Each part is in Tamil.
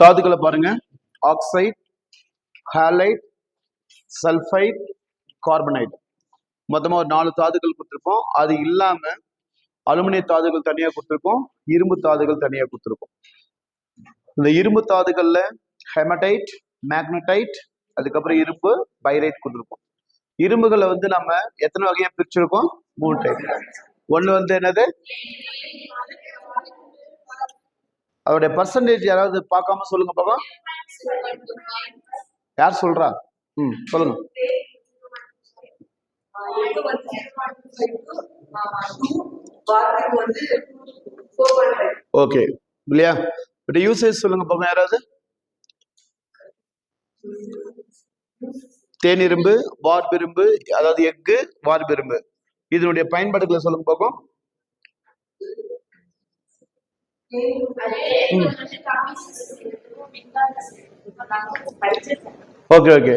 தாதுக்களை பாருங்க. Oxide, allied, sulphide, கார்பனைட். மொத்தமா ஒரு 4 தாதுக்கள் கொடுத்துருப்போம். அது இல்லாம அலுமினிய தாதுகள் தனியா கொடுத்துருக்கோம், இரும்பு தாதுகள் தனியா கொடுத்துருக்கோம். இந்த இரும்பு தாதுகள்ல ஹெமடைட், மேக்னடைட், அதுக்கப்புறம் இரும்பு பைரைட் கொடுத்துருக்கோம். இரும்புகளை வந்து நம்ம எத்தனை வகையா பிரிச்சிருக்கோம்? 3 டைப். ஒண்ணு வந்து என்னது? அதோடைய பர்சன்டேஜ் யாராவது பார்க்காம சொல்லுங்க பாப்பா. யார் சொல்றா? சொல்லுங்க. ஓகே இல்லையா? பட் யூசேஜ் சொல்லுங்க பாப்பா யாராவது. தேனிரும்பு, வார்பிரும்பு, அதாவது எஃகு, வார்பிரும்பு, இதனுடைய பயன்பாடுகளை சொல்லுங்க பாப்போம். Okay okay.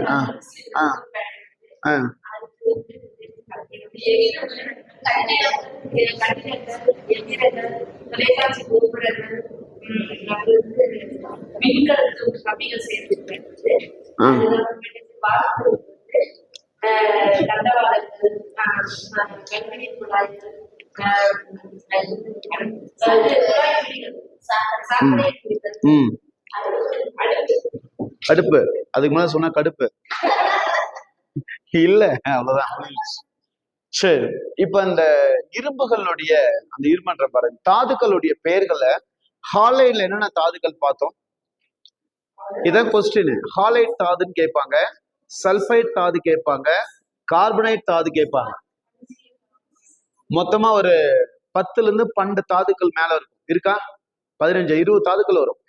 கடுப்பு, அதுக்கு மேல சொன்னா கடுப்பு இல்ல, அவ்வளவுதான். சரி, இப்ப இந்த இரும்புகளுடைய அந்த இருமன்ற பாருங்க, தாதுக்களுடைய பெயர்களை ஹாலைட்ல என்னென்ன தாதுக்கள் பார்த்தோம்? இதான் கொஸ்டின். ஹாலைட் தாதுன்னு கேட்பாங்க, சல்பைட் தாது கேட்பாங்க, கார்பனைட் தாது கேட்பாங்க. மொத்தமா ஒரு 10ல இருந்து 12 தாதுக்கள் மேல இருக்கும். இருக்கா? 15 20 தாதுக்கள் வரும்.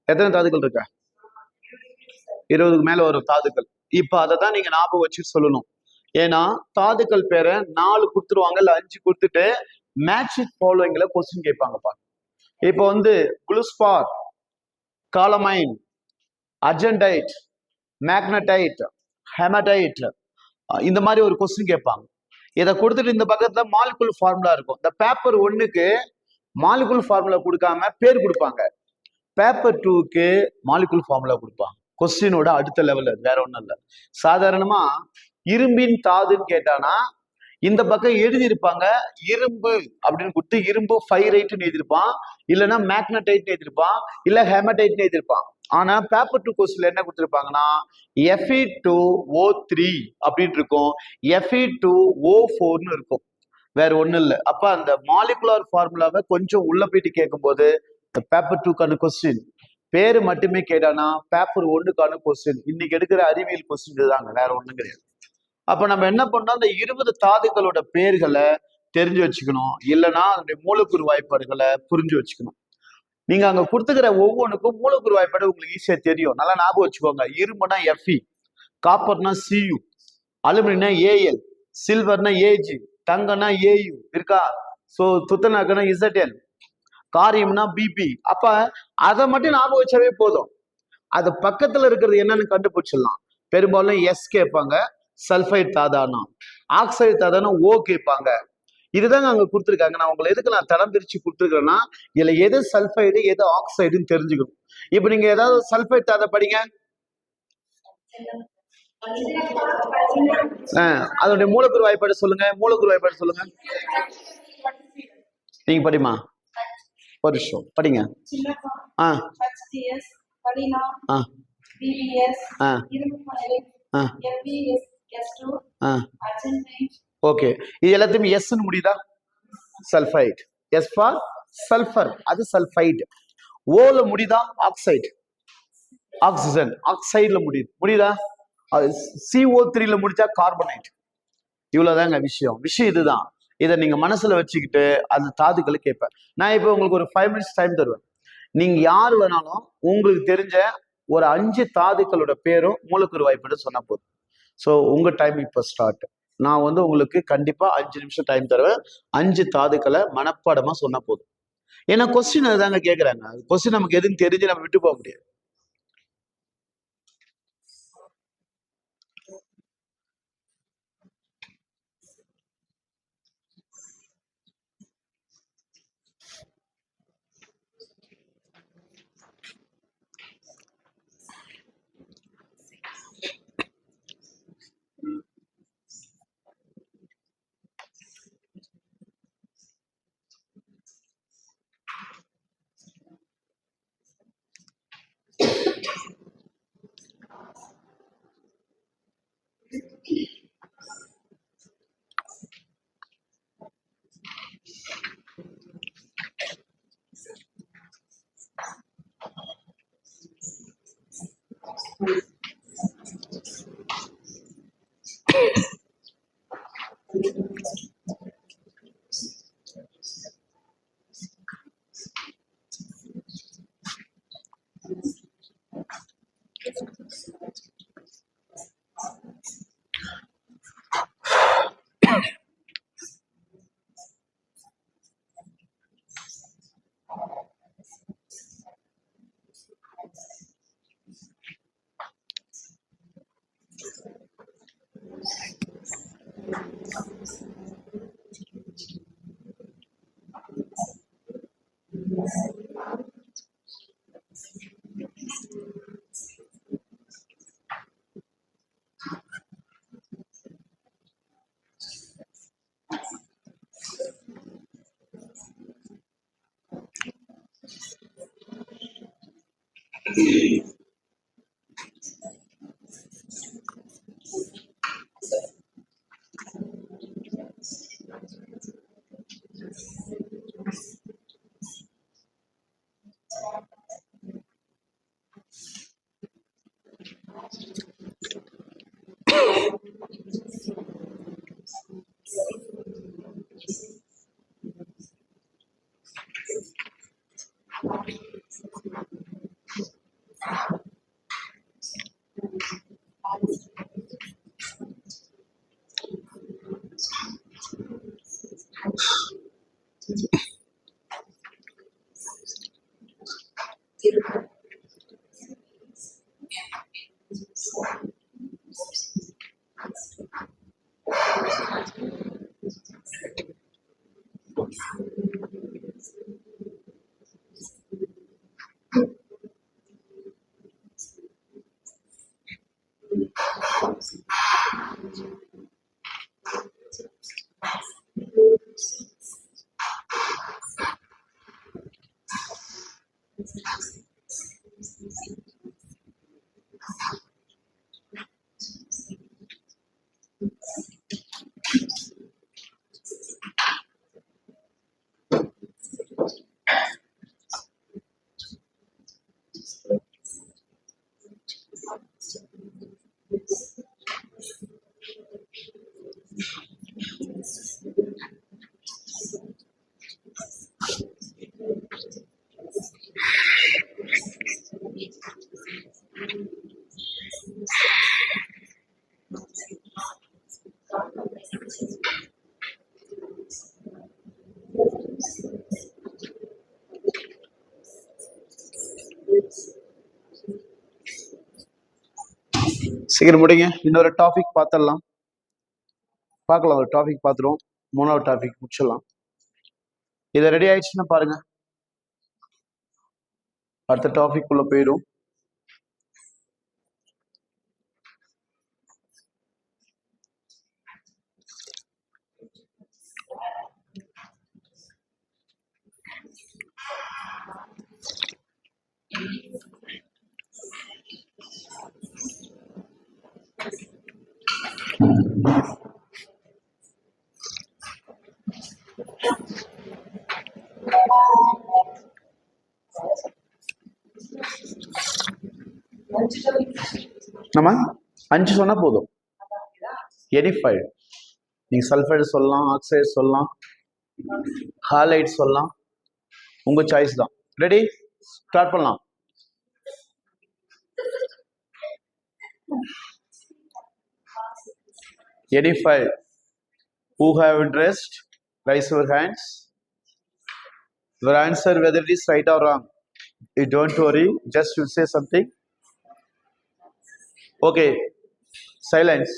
எத்தனை தாதுக்கள் இருக்கா? 20க்கு மேல வரும் தாதுக்கள். இப்ப அதை தான் நீங்க ஞாபகம் வச்சு சொல்லணும். ஏன்னா தாதுக்கள் பேரை 4 கொடுத்துருவாங்க, இல்ல 5 கொடுத்துட்டு மேட்ச் வித் ஃபாலோயிங்ல கொஸ்டின் கேட்பாங்கப்பா. இப்போ வந்து குளுஸ்பார், காலமைன், அர்ஜென்டைட், மேக்னடைட், ஹெமடைட், இந்த மாதிரி ஒரு கொஸ்டின் கேட்பாங்க. இதை கொடுத்துட்டு இந்த பக்கத்துல மாலிகுல் ஃபார்முலா இருக்கும். இந்த பேப்பர் 1க்கு மாலிகுல் ஃபார்முலா கொடுக்காம பேர் கொடுப்பாங்க, பேப்பர் 2க்கு மாலிகுல் ஃபார்முலா கொடுப்பாங்க. கொஸ்டினோட அடுத்த லெவல், வேற ஒண்ணும் இல்லை. சாதாரணமா இரும்பின் தாதுன்னு கேட்டானா இந்த பக்கம் எழுதியிருப்பாங்க இரும்பு அப்படின்னு கொடுத்து இரும்பு பைரைட்னு எழுதியிருப்பான், இல்லைன்னா மேக்னடைட்னு எழுதியிருப்பான், இல்ல ஹெமடைட்னு எழுதியிருப்பான். ஆனா பேப்பர் 2 கொஸ்டின்ல என்ன கொடுத்துருப்பாங்கன்னா Fe2O3 அப்படின்னு இருக்கும், Fe2O4ன்னு இருக்கும், வேற ஒண்ணும் இல்லை. அப்ப அந்த மாலிகுலர் ஃபார்முலாவை கொஞ்சம் உள்ள போயிட்டு கேட்கும் போது பேப்பர் 2க்கான கொஸ்டின் பேரு மட்டுமே கேட்டானா பேப்பர் 1க்கான கொஸ்டின். இன்னைக்கு எடுக்கிற அறிவியல் கொஸ்டின் இதுதாங்க, வேற ஒண்ணும் கிடையாது. அப்ப நம்ம என்ன பண்ணோம், அந்த 20 தாதுக்களோட பேர்களை தெரிஞ்சு வச்சுக்கணும், இல்லைன்னா அதனுடைய மூலக்கூறு வாய்ப்பாடுகளை புரிஞ்சு வச்சுக்கணும். நீங்க அங்க கொடுத்துக்கிற ஒவ்வொன்றுக்கும் மூலக்கூறு வாய்ப்பாடு உங்களுக்கு ஈஸியா தெரியும், நல்லா ஞாபகம் வச்சுக்கோங்க. இரும்புனா Fe, காப்பர்னா Cu, அலுமினியம்னா Al, சில்வர்னா Ag, தங்கம்னா Au இருக்கா? சோ துத்தநாக்கனா Zn, காரியம்னா Bp. அப்ப அதை மட்டும் ஞாபகம் வச்சாவே போதும். அது பக்கத்துல இருக்கிறது என்னன்னு கண்டுபிடிச்சிடலாம். பெரும்பாலும் எஸ் கேட்பாங்க, சல்ஃபைட் தாதானா, ஆக்சைடு தாதானா ஓ கேட்பாங்க. இதுதாங்க அங்க கொடுத்துருக்காங்க. நான் உங்களை எதுக்கு நான் தடம் பிரிச்சு கொடுத்துருக்கேன்னா இதுல எது சல்ஃபைடு எது ஆக்சைடுன்னு தெரிஞ்சுக்கணும். இப்ப நீங்க ஏதாவது சல்ஃபைட் தாதை படிங்க, அதனுடைய மூலக்கூறு வாய்ப்பாடு சொல்லுங்க, மூலக்கூறு வாய்ப்பாடு சொல்லுங்க. நீங்க படிமா, ஒரு நிமிஷம் படிங்க. ஓகே, இது எல்லாத்தையும் எஸ்ன்னு முடியுதா? சல்ஃபைட். எஸ் ஃபார் சல்ஃபர், அது சல்ஃபைட். ஓல முடியுதா? ஆக்சைடு, ஆக்சிஜன், ஆக்சைடுல முடியுதா? CO3ல முடிச்சா கார்பனைட். இவ்வளவுதாங்க விஷயம். விஷயம் இதுதான். இதை நீங்க மனசுல வச்சுக்கிட்டு அந்த தாதுக்களை கேட்பேன். நான் இப்போ உங்களுக்கு ஒரு 5 minutes டைம் தருவேன். நீங்க யாரு வேணாலும் உங்களுக்கு தெரிஞ்ச ஒரு 5 தாதுக்களோட பேரும் மூலக்கூறு வாய்ப்பாடு சொன்னா போதும். ஸோ உங்க டைம் இப்போ ஸ்டார்ட். நான் வந்து உங்களுக்கு கண்டிப்பா 5 நிமிஷம் டைம் தருவேன். 5 தாதுக்களை மனப்பாடமா சொன்னா போதும். ஏன்னா கொஸ்டின் அதுதாங்க கேட்கறாங்க. கொஸ்டின் நமக்கு எதுன்னு தெரிஞ்சு நம்ம விட்டு போக முடியாது. சீக்கிரம் முடிங்க. இன்னொரு டாபிக் பார்த்துடலாம். பார்க்கலாம், ஒரு டாபிக் பார்த்துருவோம். 3வது டாபிக் முடிச்சிடலாம். இதை ரெடி ஆயிடுச்சுன்னா பாருங்க, அடுத்த டாபிக் உள்ள போயிடும். நம்ம 5 சொன்னா போதும். எனிஃபைடு, நீங்க சல்ஃபைடு சொல்லலாம், ஆக்சைடு சொல்லலாம், ஹாலைட் சொல்லலாம், உங்க சாய்ஸ் தான். ரெடி, ஸ்டார்ட் பண்ணலாம். Edified. Who have interest? Raise your hands. Your answer, whether it is right or wrong, you don't worry. Just you say something. Okay. Silence.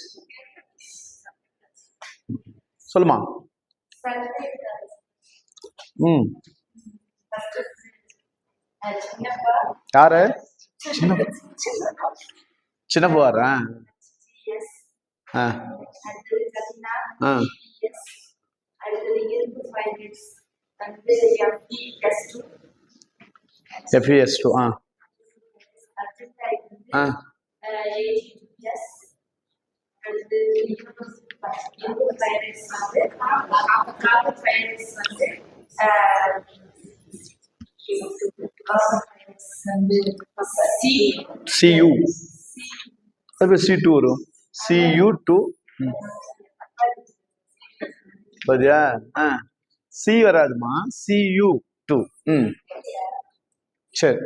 சொல்லுமா. யாரு? சின்ன போவாரா? FES2. CU. அப்ப C2 வரும். CU2. சரியா? C வராதுமா, CU2. சரி,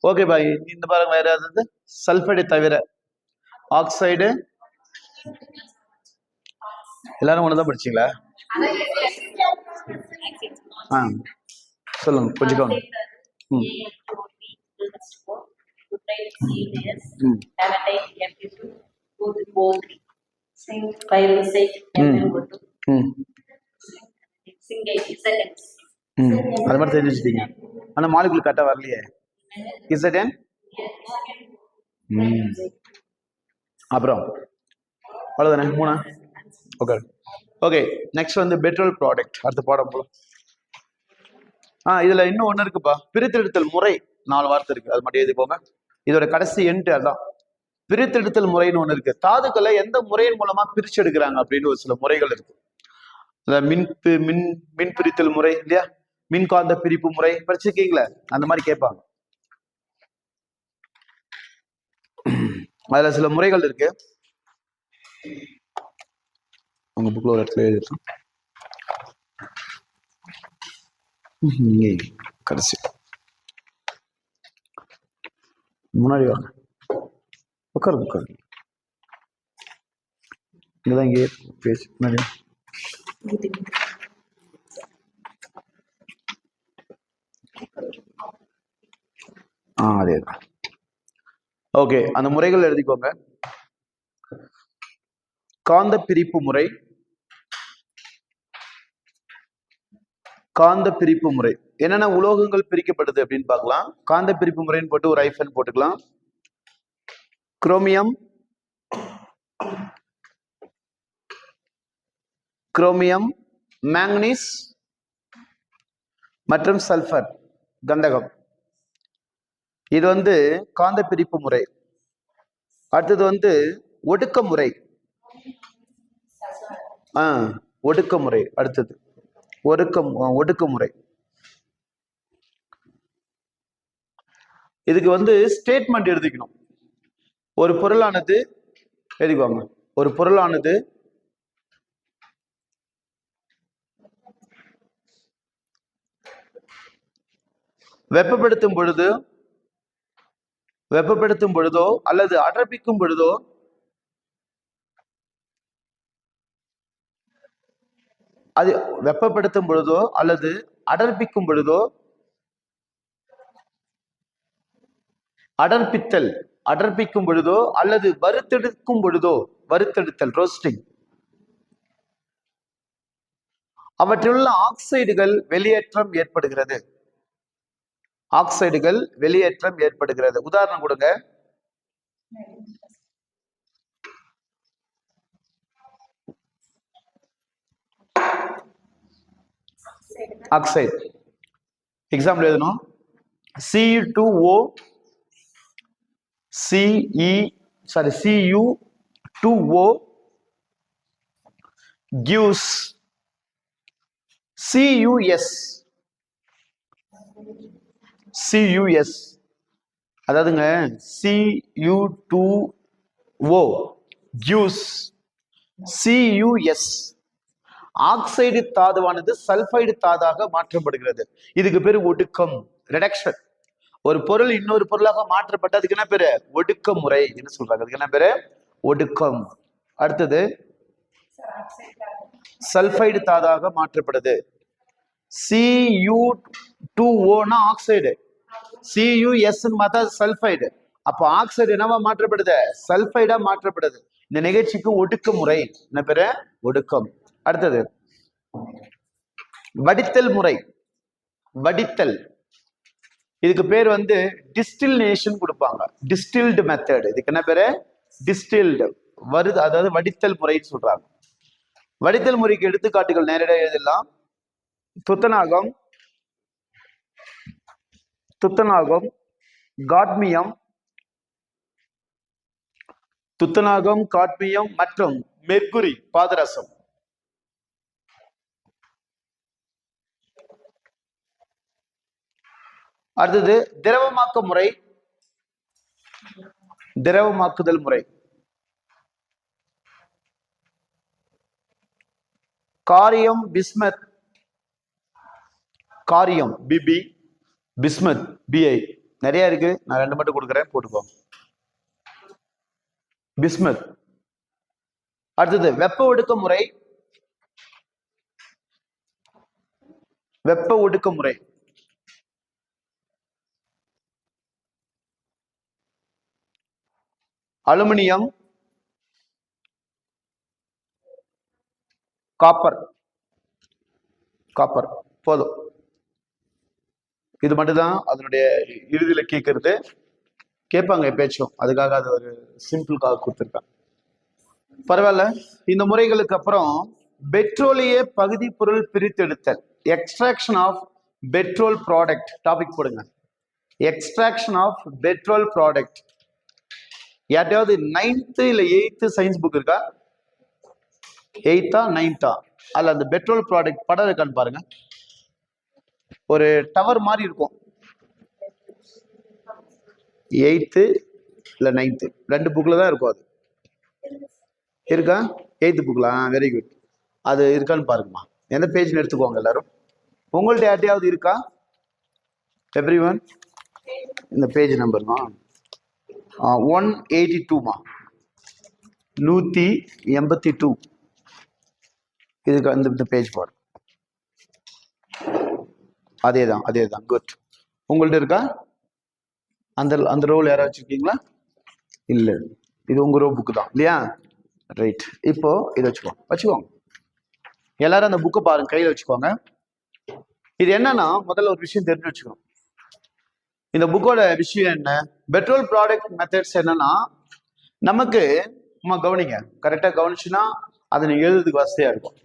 ஓகே பாய். இந்த பாருங்க, வேற ஏதாவது சல்ஃபைடு தவிர ஆக்சைடு எல்லாரும் ஒண்ணுதான் படிச்சீங்களா? சொல்லுங்க, கொஞ்சம் அது மாதிரி தெரிஞ்சு வச்சுட்டீங்க. ஆனா மாலிகுல் கரெக்டா வரலையே. இசட் அப்புறம் அவ்வளவுதானே 3. Okay okay. நெக்ஸ்ட் வந்து பெட்ரோல் ப்ராடக்ட். அடுத்த பாடம் போலாம். இதுல இன்னும் ஒண்ணு இருக்குப்பா, பிரித்தெடுத்தல் முறை. 4 வார்த்தை இருக்கு, அது மட்டும் எழுதி போங்க. இதோட கடைசி எண்ட் அதான். பிரித்தெடுத்தல் முறைன்னு ஒண்ணு இருக்கு. தாதுக்களை எந்த முறையின் மூலமா பிரிச்சு எடுக்கிறாங்க அப்படின்னு ஒரு சில முறைகள் இருக்கு. மின் மின் மின் பிரித்தல் முறை இல்லையா, மின்காந்த பிரிப்பு முறை படிச்சிருக்கீங்களா? அந்த மாதிரி கேட்பாங்க. அதுல சில முறைகள் இருக்கு. உங்க புக்ல ஒரு இடத்துல எழுதிருக்கோம். கடைசி முன்னாடி வாங்க, உட்காரு. இங்கதான் இங்கே பேசு முன்னாடி. அதேதான். ஓகே, அந்த முறைகள் எழுதிக்கோங்க. காந்த பிரிப்பு முறை. காந்த பிரிப்பு முறை என்னென்ன உலோகங்கள் பிரிக்கப்படுது அப்படின்னு பார்க்கலாம். காந்த பிரிப்பு முறைன்னு போட்டு ஒரு ஐஃபன் போட்டுக்கலாம். குரோமியம், மேங்கனீஸ் மற்றும் சல்பர், கந்தகம். இது வந்து காந்த பிரிப்பு முறை. அடுத்தது வந்து ஒடுக்க முறை. ஒடுக்கமுறை. அடுத்தது ஒடுக்குமுறை. இதுக்கு வந்து ஸ்டேட்மெண்ட் எழுதிக்கணும். ஒரு பொருளானது எழுதிக்குவாங்க. ஒரு பொருளானது வெப்பப்படுத்தும் பொழுதோ அல்லது அடர்ப்பிக்கும் பொழுதோ அது வெப்பப்படுத்தும் பொழுதோ அல்லது அடர்ப்பிக்கும் பொழுதோ, அடர்ப்பிக்கும் பொழுதோ அல்லது வறுத்தெடுக்கும் பொழுதோ, வறுத்தெடுத்தல் ரோஸ்டிங், அவற்றிலுள்ள ஆக்சைடுகள் வெளியேற்றம் ஏற்படுகிறது. உதாரணம் கொடுங்க. ஆக்சைடு எக்ஸாம்பிள் எழுதணும். Cu2O gives CuS. அதாவதுங்க Cu2O gives CuS. ஆக்சைடு தாதுவானது சல்பைடு தாதாக மாற்றப்படுகிறது. இதுக்கு பேரு ஒடுக்கம், ரிடக்ஷன். ஒரு பொருள் இன்னொரு பொருளாக மாற்றப்பட்டதுக்கு என்ன பேரு? ஒடுக்க முறை என்ன சொல்றாங்க. அதுக்கு என்ன பேரு? ஒடுக்கம். அடுத்தது சல்பைடு தாதாக மாற்றப்படுது. Cu2O oxide, CuS sulphide. அப்போ ஆக்சைடு என்னவா மாற்றப்படுது? சல்பைடா மாற்றப்படுது. இந்த நிகழ்ச்சிக்கு ஒடுக்க முறை என்ன பேரு? ஒடுக்கம். அடுத்தது வடித்தல் முறை. இதுக்கு பேர் வந்து டிஸ்டில்லேஷன் கொடுப்பாங்க. Distilled method. இதுக்கு என்ன பேரு? டிஸ்டில்டு வருது, அதாவது வடித்தல் முறைன்னு சொல்றாங்க. வடித்தல் முறைக்கு எடுத்துக்காட்டுகள் நேரடியாக எழுதலாம். துத்தநாகம், காட்மியம் மற்றும் மெர்குரி, பாதரசம். அடுத்தது திரவமாக்குதல் முறை. காரியம், பிபி, பிஸ்மத், பிஐ. நிறைய இருக்கு, நான் 2 மட்டும் கொடுக்குறேன், போட்டுக்கோங்க. பிஸ்மத். அடுத்தது வெப்ப ஒடுக்க முறை. அலுமினியம், காப்பர் போதும். இது மட்டும்தான் அதனுடைய இறுதியில கேட்கறது. கேட்பாங்க எப்பயாச்சும், அதுக்காக அது ஒரு சிம்பிளுக்காக கொடுத்துருக்கேன். பரவாயில்ல. இந்த முறைகளுக்கு அப்புறம் பெட்ரோலிய பகுதி பொருள் பிரித்தெடுத்தல், extraction of petrol product topic போடுங்க. Extraction of petrol product. யார்ட்டையாவது 9th இல்ல 8th சயின்ஸ் புக் இருக்கா? 8th 9th அல்ல அந்த பெட்ரோல் ப்ராடக்ட் படம் இருக்கான்னு பாருங்க. ஒரு டவர் மாதிரி இருக்கும். 8th இல்ல 9th ரெண்டு புக்ல தான் இருக்கும். அது இருக்கா? 8th புக்ல. Very good. அது இருக்கான்னு பாருங்கம்மா. எந்த பேஜ்னு எடுத்துக்கோங்க எல்லாரும். உங்கள்ட்ட யார்ட்டையாவது இருக்கா? எவ்ரி ஒன் இந்த பேஜ் நம்பர்மா 182மா 182. இதுக்கு இந்த பேஜ் பாரு. அதேதான் குட். உங்கள்ட்ட இருக்கா? அந்த ரோல் யாராச்சும் இருக்கீங்களா? இல்லை, இது உங்க ரோ புக்கு தான் இல்லையா? ரைட். இப்போ இதை வச்சுக்கோங்க. எல்லாரும் அந்த புக்கை பாருங்க, கையில் வச்சுக்கோங்க. இது என்னன்னா முதல்ல ஒரு விஷயம் தெரிஞ்சு வச்சுக்கணும். இந்த புக்கோட விஷயம் என்ன? பெட்ரோல் ப்ராடக்ட் மெத்தட்ஸ் என்னன்னா, நமக்கு கவனிங்க, கரெக்டாக கவனிச்சுன்னா அதை நீங்க எழுதுறதுக்கு வசதியா இருக்கும்.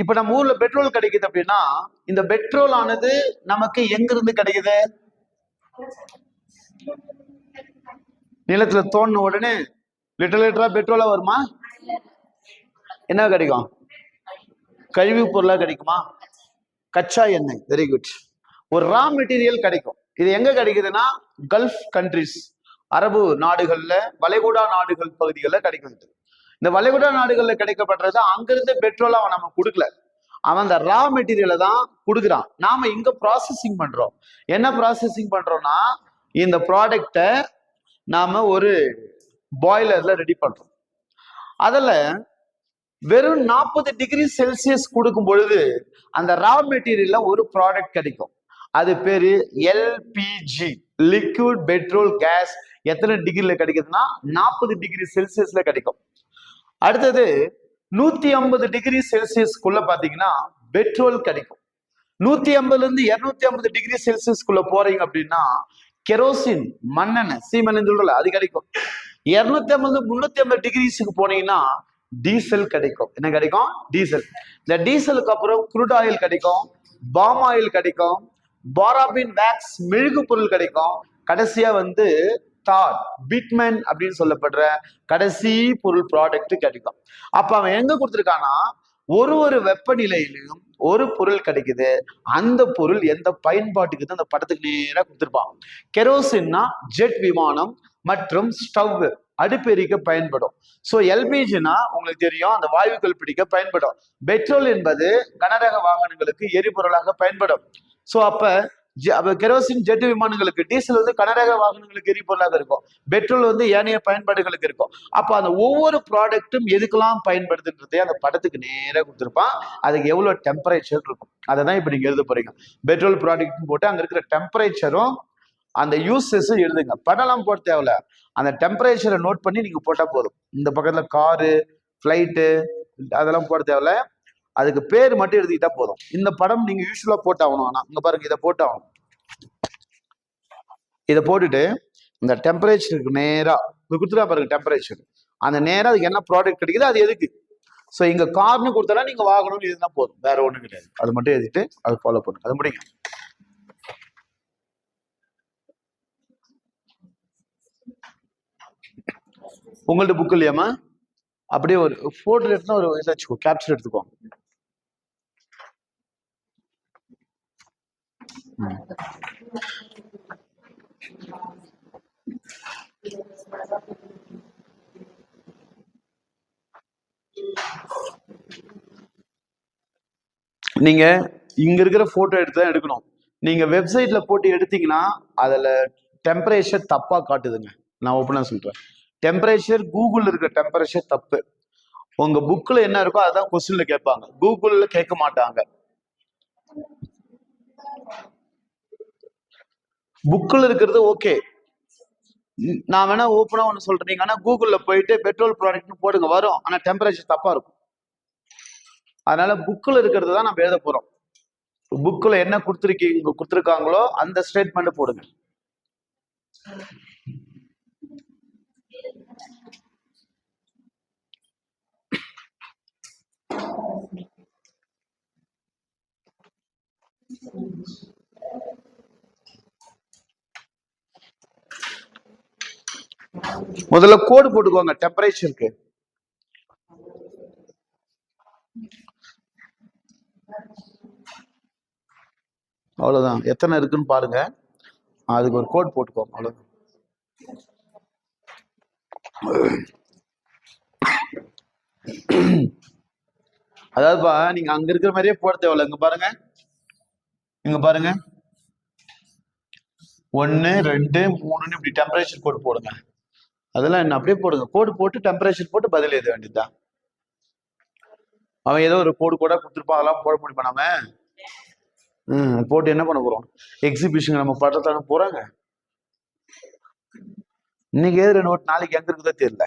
இப்ப நம்ம ஊர்ல பெட்ரோல் கிடைக்குது அப்படின்னா, இந்த பெட்ரோல் ஆனது நமக்கு எங்கிருந்து கிடைக்குது? நிலத்துல தோண்டின உடனே லிட்டரா பெட்ரோலா வருமா? என்ன கிடைக்கும்? கழிவு பொருளா கிடைக்குமா? கச்சா எண்ணெய். Very good. ஒரு ரா மெட்டீரியல் கிடைக்கும். இது எங்க கிடைக்குதுன்னா, கல்ஃப் கண்ட்ரிஸ், அரபு நாடுகள்ல, வளைகுடா நாடுகள் பகுதிகளில் கிடைக்குது. இந்த வளைகுடா நாடுகள்ல கிடைக்கப்படுறது அங்கிருந்து பெட்ரோல் அவன் நம்ம கொடுக்கல, அவன் அந்த ரா மெட்டீரியலை தான் கொடுக்குறான். நாம இங்க ப்ராசஸிங் பண்றோம். என்ன ப்ராசஸிங் பண்றோம்னா, இந்த ப்ராடக்டை நாம ஒரு பாய்லர்ல ரெடி பண்றோம். அதுல வெறும் 40 டிகிரி செல்சியஸ் கொடுக்கும் பொழுது அந்த ரா மெட்டீரியல்ல ஒரு ப்ராடக்ட் கிடைக்கும். அது பேரு எல்பிஜி, லிக்விட் பெட்ரோல் கேஸ். எத்தனை டிகிரில கிடைக்குதுன்னா 40 டிகிரி செல்சியஸ்ல கிடைக்கும். அடுத்தது 150 டிகிரி செல்சியஸ்க்குள்ள பாத்தீங்கன்னா பெட்ரோல் கிடைக்கும். 150ல இருந்து 250 டிகிரி செல்சியஸ்க்குள்ள போறீங்க அப்படின்னா கெரோசின், மண்ணெண்ணெய், சீமெண்ணெய் சொல்றல, அது கிடைக்கும். 250 350 டிகிரிஸுக்கு போனீங்கன்னா டீசல் கிடைக்கும். என்ன கிடைக்கும்? டீசல். இந்த டீசலுக்கு அப்புறம் குரூட் ஆயில் கிடைக்கும், பாம் ஆயில் கிடைக்கும், பாராபின் வேக்ஸ் மெழுகு பொருள் கிடைக்கும். கடைசியா தார், பிட்மென் அப்படின்னு சொல்லப்படுற கடைசி பொருள் ப்ராடக்ட் கிடைக்கும். அப்ப அவன் எங்க கொடுத்துருக்கானா, ஒரு வெப்பநிலையிலும் ஒரு பொருள் கிடைக்குது. அந்த பொருள் எந்த பயன்பாட்டுக்கு அந்த படத்துக்கு நேராக கொடுத்துருப்பான். கெரோசின்னா ஜெட் விமானம் மற்றும் ஸ்டவ், அடுப்பெரிக்க பயன்படும். ஸோ எல்பிஜினா உங்களுக்கு தெரியும், அந்த வாயுக்கள் பிடிக்க பயன்படும். பெட்ரோல் என்பது கனரக வாகனங்களுக்கு எரிபொருளாக பயன்படும். ஸோ அப்ப கெரோசின் ஜெட் விமானங்களுக்கு, டீசல் கனரக வாகனங்களுக்கு எரிபொருளாக இருக்கும், பெட்ரோல் ஏனைய பயன்பாடுகளுக்கு இருக்கும். அப்ப அந்த ஒவ்வொரு ப்ராடக்ட்டும் எதுக்கெல்லாம் பயன்படுத்துன்றதே அந்த படத்துக்கு நேராக கொடுத்துருப்பான். அதுக்கு எவ்வளவு டெம்பரேச்சர் இருக்கும் அதை தான் இப்ப நீங்க எழுத போறீங்க. பெட்ரோல் ப்ராடக்ட் போட்டு அங்க இருக்கிற டெம்பரேச்சரும் அந்த யூசஸும் எழுதுங்க. படம்லாம் போட தேவையில்ல, அந்த டெம்பரேச்சரை நோட் பண்ணி நீங்க போட்டா போதும். இந்த பக்கத்துல காரு, ஃபிளைட்டு அதெல்லாம் போட தேவையில்ல, அதுக்கு பேர் மட்டும் எழுதிக்கிட்டா போதும். இந்த படம் நீங்க யூஸ்வலா போட்டாகணும். ஆனா இங்க பாருங்க, இதை போட்டாகணும். இதை போட்டுட்டு இந்த டெம்பரேச்சருக்கு நேரா கொடுத்துட்டா பாருங்க, டெம்பரேச்சர் அந்த நேரா அதுக்கு என்ன ப்ராடக்ட் கிடைக்குது, அது எதுக்கு. ஸோ இங்க கார்னு கொடுத்தா நீங்க வாங்கணும்னு இதுதான் போதும், வேற ஒண்ணும் கிடையாது. அது மட்டும் எழுதிட்டு அது ஃபாலோ பண்ணுங்க. அது முடிங்க. உங்கள்ட்ட புக் இல்லையாமா? அப்படியே ஒரு போட்டோ எடுத்துனா ஒரு இதை வச்சுக்கோ, கேப்சர் எடுத்துக்கோ. நீங்க இங்க இருக்கிற போட்டோ எடுத்து தான் எடுக்கணும். நீங்க வெப்சைட்ல போட்டு எடுத்தீங்கன்னா அதுல டெம்பரேச்சர் தப்பா காட்டுதுங்க. நான் ஓப்பனா சொல்றேன், டெம்பரேச்சர் கூகுள்ல இருக்கிற டெம்பரேச்சர் தப்பு. உங்க புக்ல என்ன இருக்கோ அதான் கொஸ்டின்ல கேட்பாங்க, கூகுள்ல கேட்க மாட்டாங்க. புக்ல இருக்கிறது ஓகே, நான் வேணா ஓப்பனா ஒண்ணு சொல்றேன். ஆனா கூகுள்ல போயிட்டு பெட்ரோல் ப்ராடக்ட்னு போடுங்க, வரும். ஆனா டெம்பரேச்சர் தப்பா இருக்கும். அதனால புக்ல இருக்கிறது தான் நம்ம எழுத போறோம். புக்கில் என்ன கொடுத்துருக்காங்களோ அந்த ஸ்டேட்மெண்ட் போடுங்க. முதல்ல கோடு போட்டுக்கோங்க டெம்பரேச்சருக்கு. அவ்வளவுதான். எத்தனை இருக்குன்னு பாருங்க, அதுக்கு ஒரு கோட் போட்டுக்கோங்க. அவ்வளவுதான். அதாவதுப்பா நீங்க அங்க இருக்கிற மாதிரியே போட தேவையில்ல. இங்க பாருங்க, இங்க பாருங்க, 1 2 3 இப்படி டெம்பரேச்சர் கோடு போடுங்க. அதெல்லாம் என்ன அப்படியே போடுங்க. கோடு போட்டு டெம்பரேச்சர் போட்டு பதில் எழுத வேண்டியதுதான். அவன் ஏதோ ஒரு கோடு கூட கொடுத்துருப்பான், அதெல்லாம் போட முடியுமா நாம? போட்டு என்ன பண்ண போறோம்? எக்ஸிபிஷன் நம்ம படத்தான போறாங்க. இன்னைக்கு எழுதுற நோட் நாளைக்கு எங்க இருக்குதோ தெரியல.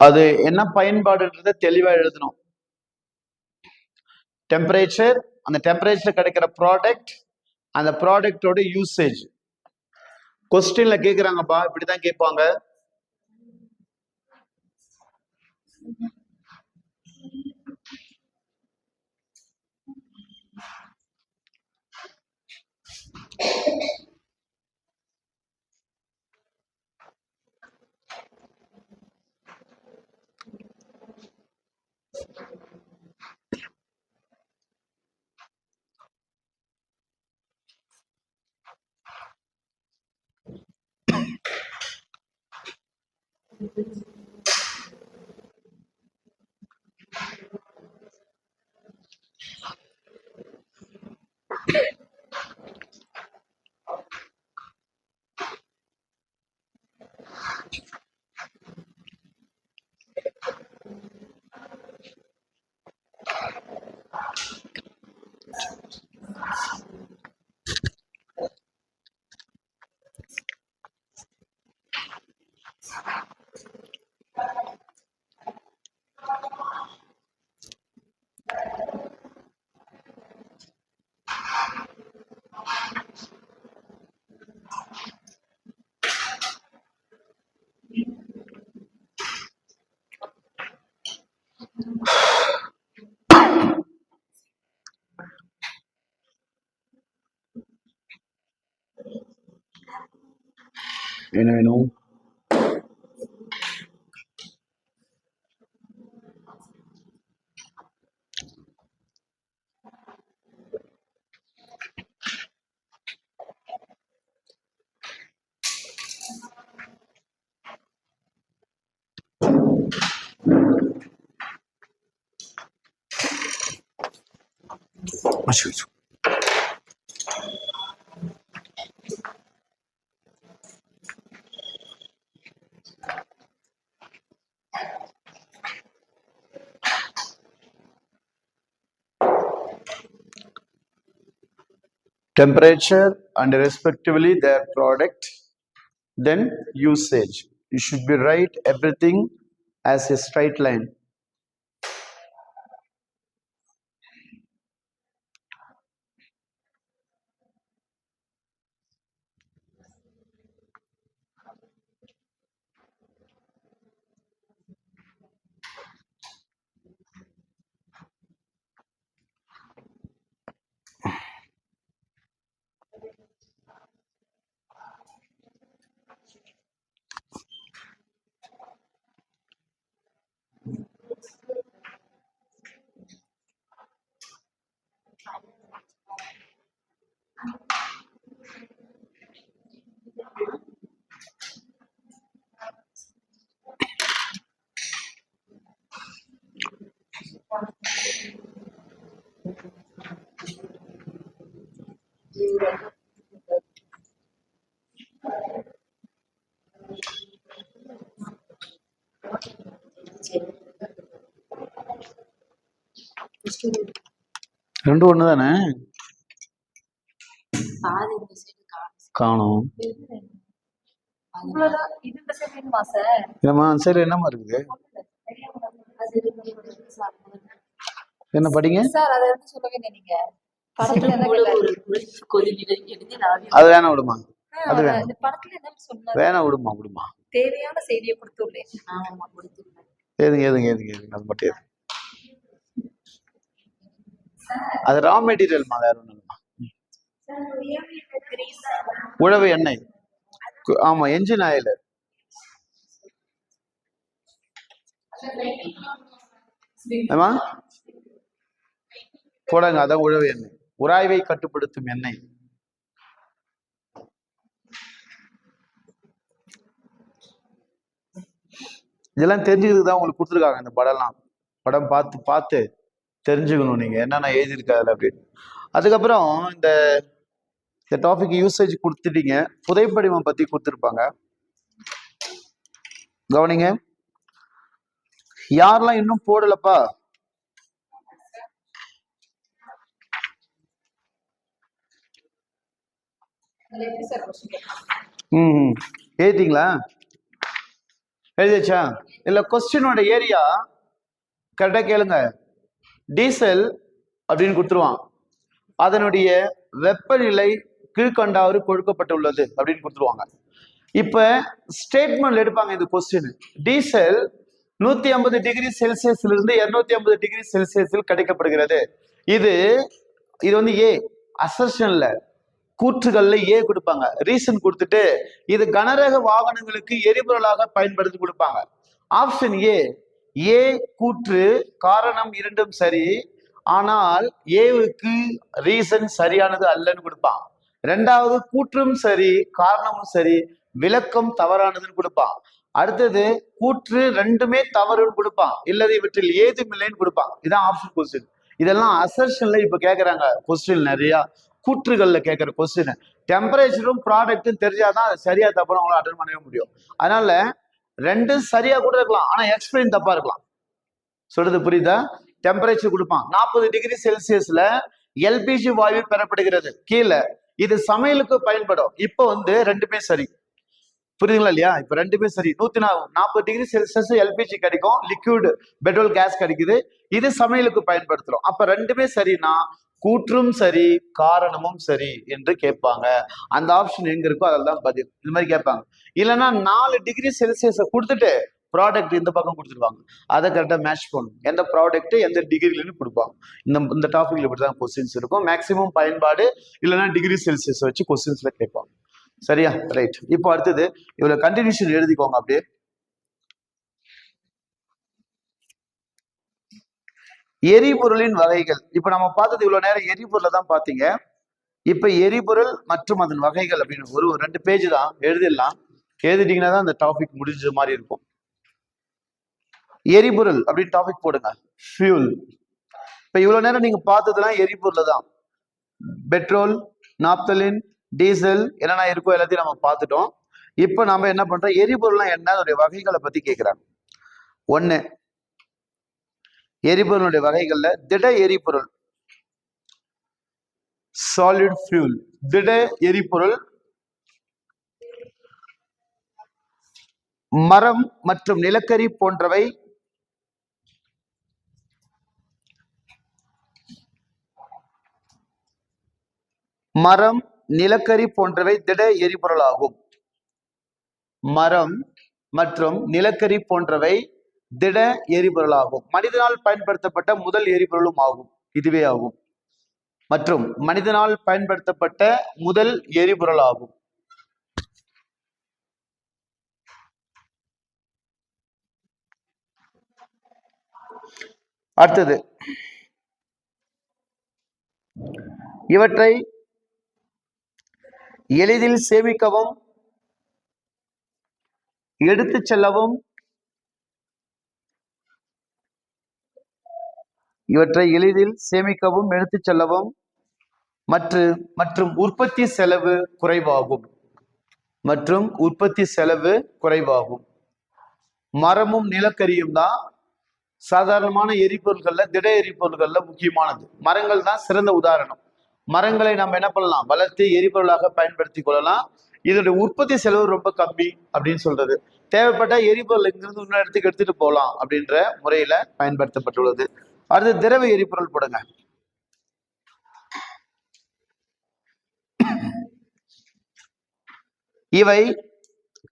அது என்ன பயன்பாடுன்றத தெளிவா எழுதணும். டெம்பரேச்சர், அந்த டெம்பரேச்சர் கிடைக்கிற ப்ராடக்ட், அந்த ப்ராடக்டோட யூசேஜ். கொஸ்டின்ல கேக்குறாங்கப்பா, இப்படிதான் கேட்பாங்க. என்ன வேணும்? Temperature and respectively their product, then usage. You should be write everything as a straight line. ரெண்டு ஒண்ணு தானே காணும். சரி என்னமா இருக்குது என்ன படிங்க அது வேணா விடுமா அது வேணா விடுமா விடுமா தேவையான செய்தியை கொடுத்துள்ளேன். ஏதுங்க ஏதுங்க ஏதுங்க ஏதுங்க அது மட்டும் ஏதுங்க அது ரா மெட்டீரியல்மா வேற ஒண்ணுமா உழவு எண்ணெய் ஆமா என்ஜின் ஆயில் ஆமா போடாங்க அதான் உழவு எண்ணெய் உராய்வை கட்டுப்படுத்தும் எண்ணெய். இதெல்லாம் தெரிஞ்சுக்கிறதுக்கு தான் உங்களுக்கு கொடுத்துருக்காங்க இந்த படம்லாம். படம் பார்த்து பார்த்து தெரிஞ்சுக்கணும் நீங்க என்னென்ன எழுதியிருக்காரு அப்படின்னு. அதுக்கப்புறம் இந்த டாபிக் யூசேஜ் கொடுத்துட்டீங்க. புதைப்படிமம் பத்தி கொடுத்துருப்பாங்க, கவனிங்க. யாரெல்லாம் இன்னும் போடலப்பா எழுதிங்களா எழுதிச்சா இல்ல கொஸ்டினோட ஏரியா கரெக்டா கேளுங்க. டீசல் அப்படின்னு கொடுத்துருவான், அதனுடைய வெப்பநிலை கீழ்கண்டாறு கொடுக்கப்பட்டுள்ளது அப்படின்னு கொடுத்துருவாங்க. இப்ப ஸ்டேட்மெண்ட் எடுப்பாங்க இந்த கொஸ்டின். டீசல் 150 டிகிரி செல்சியஸ்ல இருந்து 250 டிகிரி செல்சியஸில் கிடைக்கப்படுகிறது. இது வந்து ஏ அசர்ஷன்ல கூற்றுகள்ல ஏ கொடுப்பாங்க, ரீசன் கொடுத்துட்டு இது கனரக வாகனங்களுக்கு எரிபொருளாக பயன்படுத்தி கொடுப்பாங்க. ஆப்ஷன் ஏ கூற்று காரணம் இரண்டும் சரி, ஆனால் ஏவுக்கு ரீசன் சரியானது அல்லன்னு கொடுப்பான். ரெண்டாவது கூற்றும் சரி காரணமும் சரி, விளக்கம் தவறானதுன்னு கொடுப்பான். அடுத்தது கூற்று ரெண்டுமே தவறுன்னு கொடுப்பான், இல்லது இவற்றில் ஏதும் இல்லைன்னு கொடுப்பான். இதான் ஆப்ஷன் கொஸ்டின். இதெல்லாம் அசர்ஷன்ல இப்ப கேக்குறாங்க கொஸ்டின், நிறைய கூற்றுகள்ல கேட்கிற கொஸ்டின். டெம்பரேச்சரும் ப்ராடக்ட்டும் தெரிஞ்சாதான் அது சரியா தப்பா அவங்களால அட்டன் பண்ணவே முடியும். அதனால ரெண்டும் சரியா கூட இருக்கலாம், ஆனா எக்ஸ்பிளைன் தப்பா இருக்கலாம். சொல்றது புரியுதா? டெம்பரேச்சர் கொடுப்பான் 40 டிகிரி செல்சியஸ்ல எல்பிஜி வாயு பெறப்படுகிறது கீழே, இது சமையலுக்கு பயன்படும். இப்ப வந்து ரெண்டுமே சரி, புரியுதுங்களா இல்லையா? இப்ப ரெண்டுமே சரி. 140 டிகிரி செல்சியஸ் எல்பிஜி கிடைக்கும், லிக்விட் பெட்ரோல் கேஸ் கிடைக்குது, இது சமையலுக்கு பயன்படுத்துறோம். அப்ப ரெண்டுமே சரினா கூற்றும் சரி காரணமும் சரி என்று கேட்பாங்க. அந்த ஆப்ஷன் எங்க இருக்கோ அதெல்லாம் பதில். இது மாதிரி கேட்பாங்க. இல்லைன்னா 4 டிகிரி செல்சியஸ கொடுத்துட்டு ப்ராடக்ட் இந்த பக்கம் கொடுத்துருவாங்க, அதை கரெக்டாக மேட்ச் பண்ணும். எந்த ப்ராடக்ட் எந்த டிகிரிலன்னு கொடுப்பாங்க. இந்த டாபிக்ல இப்படிதான் கொஸ்டின்ஸ் இருக்கும். மேக்சிமம் பயன்பாடு இல்லைன்னா டிகிரி செல்சியஸ் வச்சு கொஸ்டின்ஸ்ல கேட்பாங்க. சரியா? ரைட். இப்போ அடுத்தது இவ்வளவு கண்டினியூஷன் எழுதிக்கோங்க அப்படியே. எரிபொருளின் வகைகள். இப்ப நம்ம பார்த்தது இவ்வளவு நேரம் எரிபொருளை தான் பார்த்தீங்க. இப்ப எரிபொருள் மற்றும் அதன் வகைகள் அப்படின்னு ஒரு 2 பேஜ் தான் எழுதிடலாம். எழுதிட்டீங்கன்னா தான் அந்த டாபிக் முடிஞ்ச மாதிரி இருக்கும். எரிபொருள் அப்படின்னு டாபிக் போடுங்க, ஃபியூல். இப்ப இவ்வளவு நேரம் நீங்க பார்த்ததுலாம் எரிபொருள் தான். பெட்ரோல், நாப்தலின், டீசல் என்னென்ன இருக்கோ எல்லாத்தையும் நம்ம பார்த்துட்டோம். இப்ப நாம என்ன பண்றோம், எரிபொருள்லாம் என்ன, அதோடைய வகைகளை பத்தி கேட்கிறாங்க. 1, எரிபொருளுடைய வகைகள்ல திட எரிபொருள், சாலிட் ஃபியூல், திட எரிபொருள், மரம் மற்றும் நிலக்கரி போன்றவை மரம் நிலக்கரி போன்றவை திட எரிபொருள் ஆகும். மரம் மற்றும் நிலக்கரி போன்றவை திட எரிபொருள் ஆகும். மனிதனால் பயன்படுத்தப்பட்ட முதல் எரிபொருளும் ஆகும், இதுவே ஆகும். மற்றும் மனிதனால் பயன்படுத்தப்பட்ட முதல் எரிபொருள் ஆகும். அடுத்தது, இவற்றை எளிதில் சேமிக்கவும் எடுத்து செல்லவும் மற்றும் உற்பத்தி செலவு குறைவாகும். மரமும் நிலக்கரியும் தான் சாதாரணமான எரிபொருள்கள்ல திட எரிபொருள்கள்ல முக்கியமானது. மரங்கள் தான் சிறந்த உதாரணம். மரங்களை நம்ம என்ன பண்ணலாம், வளர்த்து எரிபொருளாக பயன்படுத்தி கொள்ளலாம். இதனுடைய உற்பத்தி செலவு ரொம்ப கம்மி அப்படின்னு சொல்றது. தேவைப்பட்ட எரிபொருள் இங்கிருந்து இன்னொரு இடத்துக்கு எடுத்துட்டு போகலாம் அப்படின்ற முறையில பயன்படுத்தப்பட்டுள்ளது. அடுத்து திரவ எரிபொருள் போடுங்க. இவை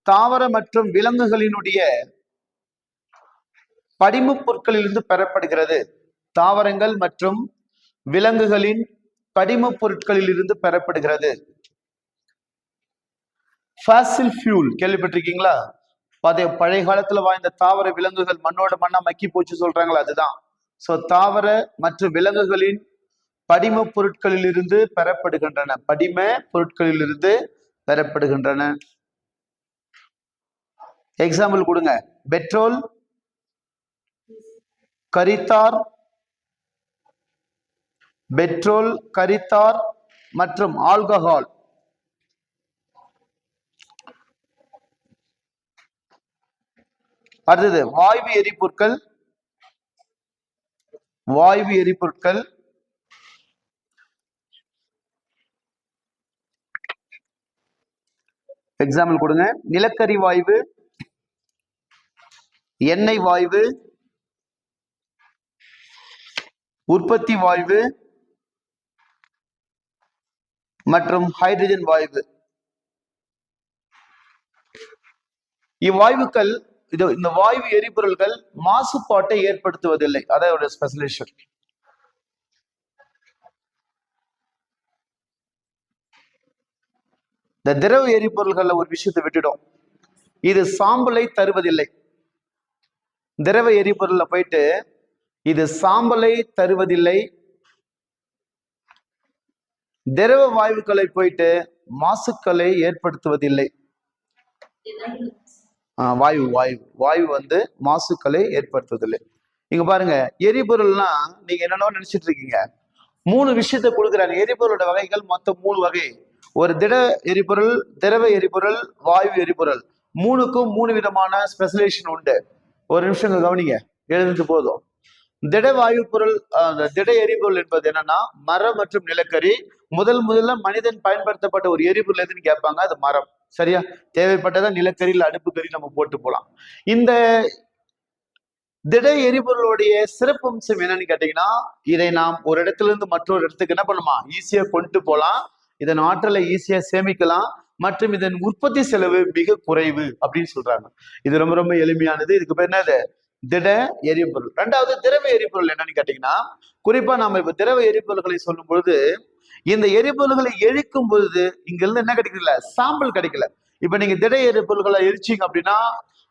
தாவர மற்றும் விலங்குகளினுடைய படிமப் பொருட்களிலிருந்து பெறப்படுகிறது. தாவரங்கள் மற்றும் விலங்குகளின் படிமப் பொருட்களில் இருந்து பெறப்படுகிறது. ஃபாசில் ஃபியூல் கேள்விப்பட்டிருக்கீங்களா? பழைய காலத்துல வாழ்ந்த தாவர விலங்குகள் மண்ணோட மண்ணா மக்கி போச்சு சொல்றாங்களா, அதுதான். சோ தாவர மற்றும் விலங்குகளின் படிம பொருட்களில் இருந்து பெறப்படுகின்றன. படிம பொருட்களில் இருந்து பெறப்படுகின்றன. எக்ஸாம்பிள் கொடுங்க. பெட்ரோல், கரித்தார், பெட்ரோல், கரித்தார் மற்றும் ஆல்கஹால். அடுத்தது வாயு எரிபொருட்கள். வாயு எரிபொருட்கள் எக்ஸாம்பிள் கொடுங்க. நிலக்கரி வாயு, எண்ணெய் வாயு, உற்பத்தி வாயு மற்றும் ஹைட்ரஜன் வாயு. இவ்வாயுக்கள் இந்த வாயு எரிபொருள்கள் மாசுபாட்டை ஏற்படுத்துவதில்லை. அதோட ஸ்பெஷலைசேஷன். இந்த திரவ எரிபொருள்கள்ல ஒரு விஷயத்தை விட்டுடும். இது சாம்பலை தருவதில்லை. திரவ எரிபொருள்ல போயிட்டு இது சாம்பலை தருவதில்லை. திரவ வாயுக்களை போயிட்டு மாசுக்களை ஏற்படுத்துவதில்லை. வாயு வாயு வாயு வந்து மாசுக்களை ஏற்படுத்துவதில்லை. இங்க பாருங்க, எரிபொருள்னா நீங்க என்னென்ன நினைச்சிட்டு இருக்கீங்க. 3 விஷயத்தை கொடுக்குறாங்க. எரிபொருளோட வகைகள் மொத்தம் 3 வகை. ஒரு திட எரிபொருள், திரவ எரிபொருள், வாயு எரிபொருள். 3க்கும் 3 விதமான ஸ்பெஷலைசேஷன் உண்டு. ஒரு நிமிஷம் கவனிங்க, எழுதுட்டு போதும். திட வாயு பொருள், திட எரிபொருள் என்பது என்னன்னா மரம் மற்றும் நிலக்கரி. முதல்ல மனிதன் பயன்படுத்தப்பட்ட ஒரு எரிபொருள் எதுன்னு கேட்பாங்க, அது மரம். சரியா? தேவைப்பட்டதா நிலக்கரியில் அடுப்பு கறி நம்ம போட்டு போலாம். இந்த திட எரிபொருளுடைய சிறப்பம்சம் என்னன்னு கேட்டீங்கன்னா, இதை நாம் ஒரு இடத்துல இருந்து மற்றொரு இடத்துக்கு என்ன பண்ணுமா, ஈஸியா கொண்டு போலாம். இதன் ஆற்றலை ஈஸியா சேமிக்கலாம் மற்றும் இதன் உற்பத்தி செலவு மிக குறைவு அப்படின்னு சொல்றாங்க. இது ரொம்ப ரொம்ப எளிமையானது. இதுக்கு பேர் என்னது? திட எரிபொருள். 2வது திரவ எரிபொருள் என்னன்னு கேட்டீங்கன்னா, குறிப்பா நாம இப்ப திரவ எரிபொருள்களை சொல்லும் பொழுது இந்த எரிபொருள்களை எரிக்கும் பொழுது இங்க இருந்து என்ன கிடைக்கல, சாம்பல் கிடைக்கல. இப்ப நீங்க திட எரிபொருள்களை எரிச்சிங்க அப்படின்னா,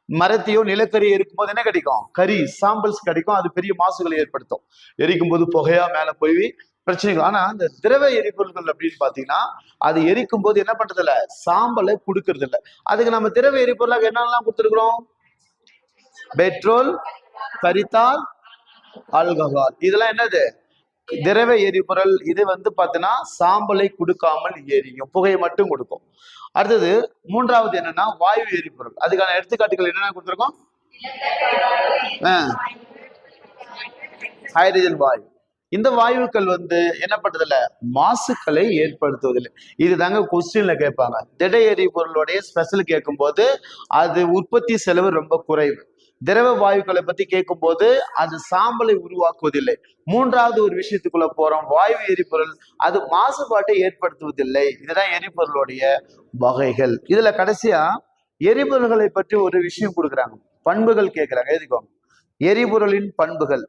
மரத்தையோ நிலக்கரியை எரிக்கும் போது என்ன கிடைக்கும், கரி சாம்பல்ஸ் கிடைக்கும். அது பெரிய மாசுகளை ஏற்படுத்தும். எரிக்கும் போது புகையா மேல போய் பிரச்சனைகள். ஆனா இந்த திரவ எரிபொருள்கள் அப்படின்னு பாத்தீங்கன்னா, அது எரிக்கும் போது என்ன பண்றது இல்ல, சாம்பலை கொடுக்கறது இல்ல. அதுக்கு நம்ம திரவ எரிபொருளாக என்னெல்லாம் கொடுத்துருக்கிறோம்? Petrol, கரித்தால், alcohol. இதெல்லாம் என்னது? திரவ எரிபொருள். இது வந்து பாத்தீங்கன்னா சாம்பலை கொடுக்காமல் எரியும், புகையை மட்டும் கொடுக்கும். அடுத்தது 3வது என்னன்னா வாயு எரிபொருள். அதுக்கான எடுத்துக்காட்டுகள் என்னென்ன கொடுத்துருக்கோம்? ஹைட்ரஜன் வாயு. இந்த வாயுக்கள் வந்து என்ன பண்றதில்ல, மாசுக்களை ஏற்படுத்துவதில்லை. இது தாங்க கொஸ்டின்ல கேட்பாங்க. திட எரிபொருளுடைய ஸ்பெஷல் கேட்கும் போது அது உற்பத்தி செலவு ரொம்ப குறைவு. திரவ வாயுக்களை பத்தி கேட்கும் போது அது சாம்பலை உருவாக்குவதில்லை. 3வது ஒரு விஷயத்துக்குள்ள போறோம், வாயு எரிபொருள். அது மாசுபாட்டை ஏற்படுத்துவதில்லை. இதுதான் எரிபொருளுடைய வகைகள். இதுல கடைசியா எரிபொருள்களை பற்றி ஒரு விஷயம் கொடுக்குறாங்க, பண்புகள் கேட்கிறாங்க. எழுதிக்கோங்க. எரிபொருளின் பண்புகள்.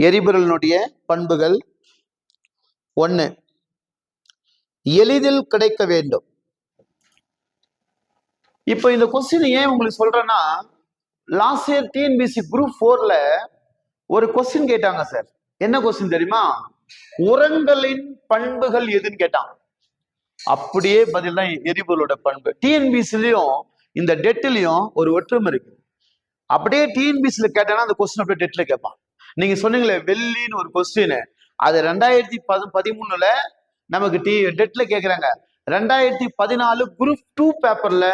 எரிபொருளினுடைய பண்புகள். 1, எளிதில் கிடைக்க வேண்டும். இப்ப இந்த கொஸ்டின் ஏன் உங்களுக்கு சொல்றேன்னா, லாஸ்ட் இயர் டிஎன்பிஎஸ்சி குரூப் 4ல ஒரு கொஸ்டின் கேட்டாங்க சார். என்ன கொஸ்டின் தெரியுமா? உரங்களின் பண்புகள் எதுன்னு கேட்டான். அப்படியே பதில் தான் எரிபொருளோட பண்பு. டிஎன்பிஎஸ்சிலையும் இந்த டெட்லயும் ஒரு ஒற்றுமை இருக்கு. அப்படியே டிஎன்பிஎஸ்சில கேட்டானா அந்த கொஸ்டின் அப்படியே டெட்ல கேட்பான். நீங்க சொன்னீங்களே வெள்ளின்னு ஒரு கொஸ்டின், அது 2013ல நமக்கு டெட்ல கேக்குறாங்க. 2014 குரூப் 2 பேப்பர்ல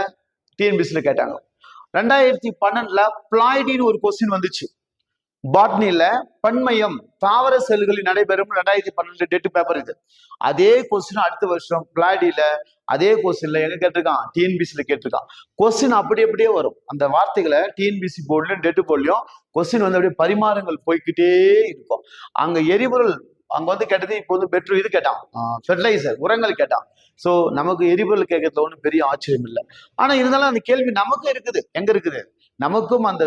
டிஎன்பிசில கேட்டாங்க. 2012 பிளாய்டின்னு ஒரு கொஸ்டின் வந்துச்சு. பாட்னில பன்மயம் தாவர செல்களில் நடைபெறும் 2012 டெட் பேப்பர் இது. அதே கொஸ்டின் அடுத்த வருஷம் பிளாய்டில அதே கொஸ்டின்ல எங்க கேட்டிருக்கான், டிஎன்பிசில கேட்டிருக்கான். கொஸ்டின் அப்படியே வரும். அந்த வார்த்தைகளை டிஎன்பிசி போர்ட்லயும் டெட் போர்ட்லயும் கொஸ்டின் வந்து அப்படியே பரிமாறங்கள் போய்கிட்டே இருக்கும். அங்க எரிபொருள் அங்க வந்து கேட்டது, இப்போ வந்து பெட்ரோல் இது கேட்டான், ஃபெர்டிலைசர் உரங்கள் கேட்டான். சோ நமக்கு எரிபொருள் கேட்கறதுல ஒன்றும் பெரிய ஆச்சரியம் இல்லை. ஆனா இருந்தாலும் அந்த கேள்வி நமக்கும் இருக்குது. எங்க இருக்குது? நமக்கும் அந்த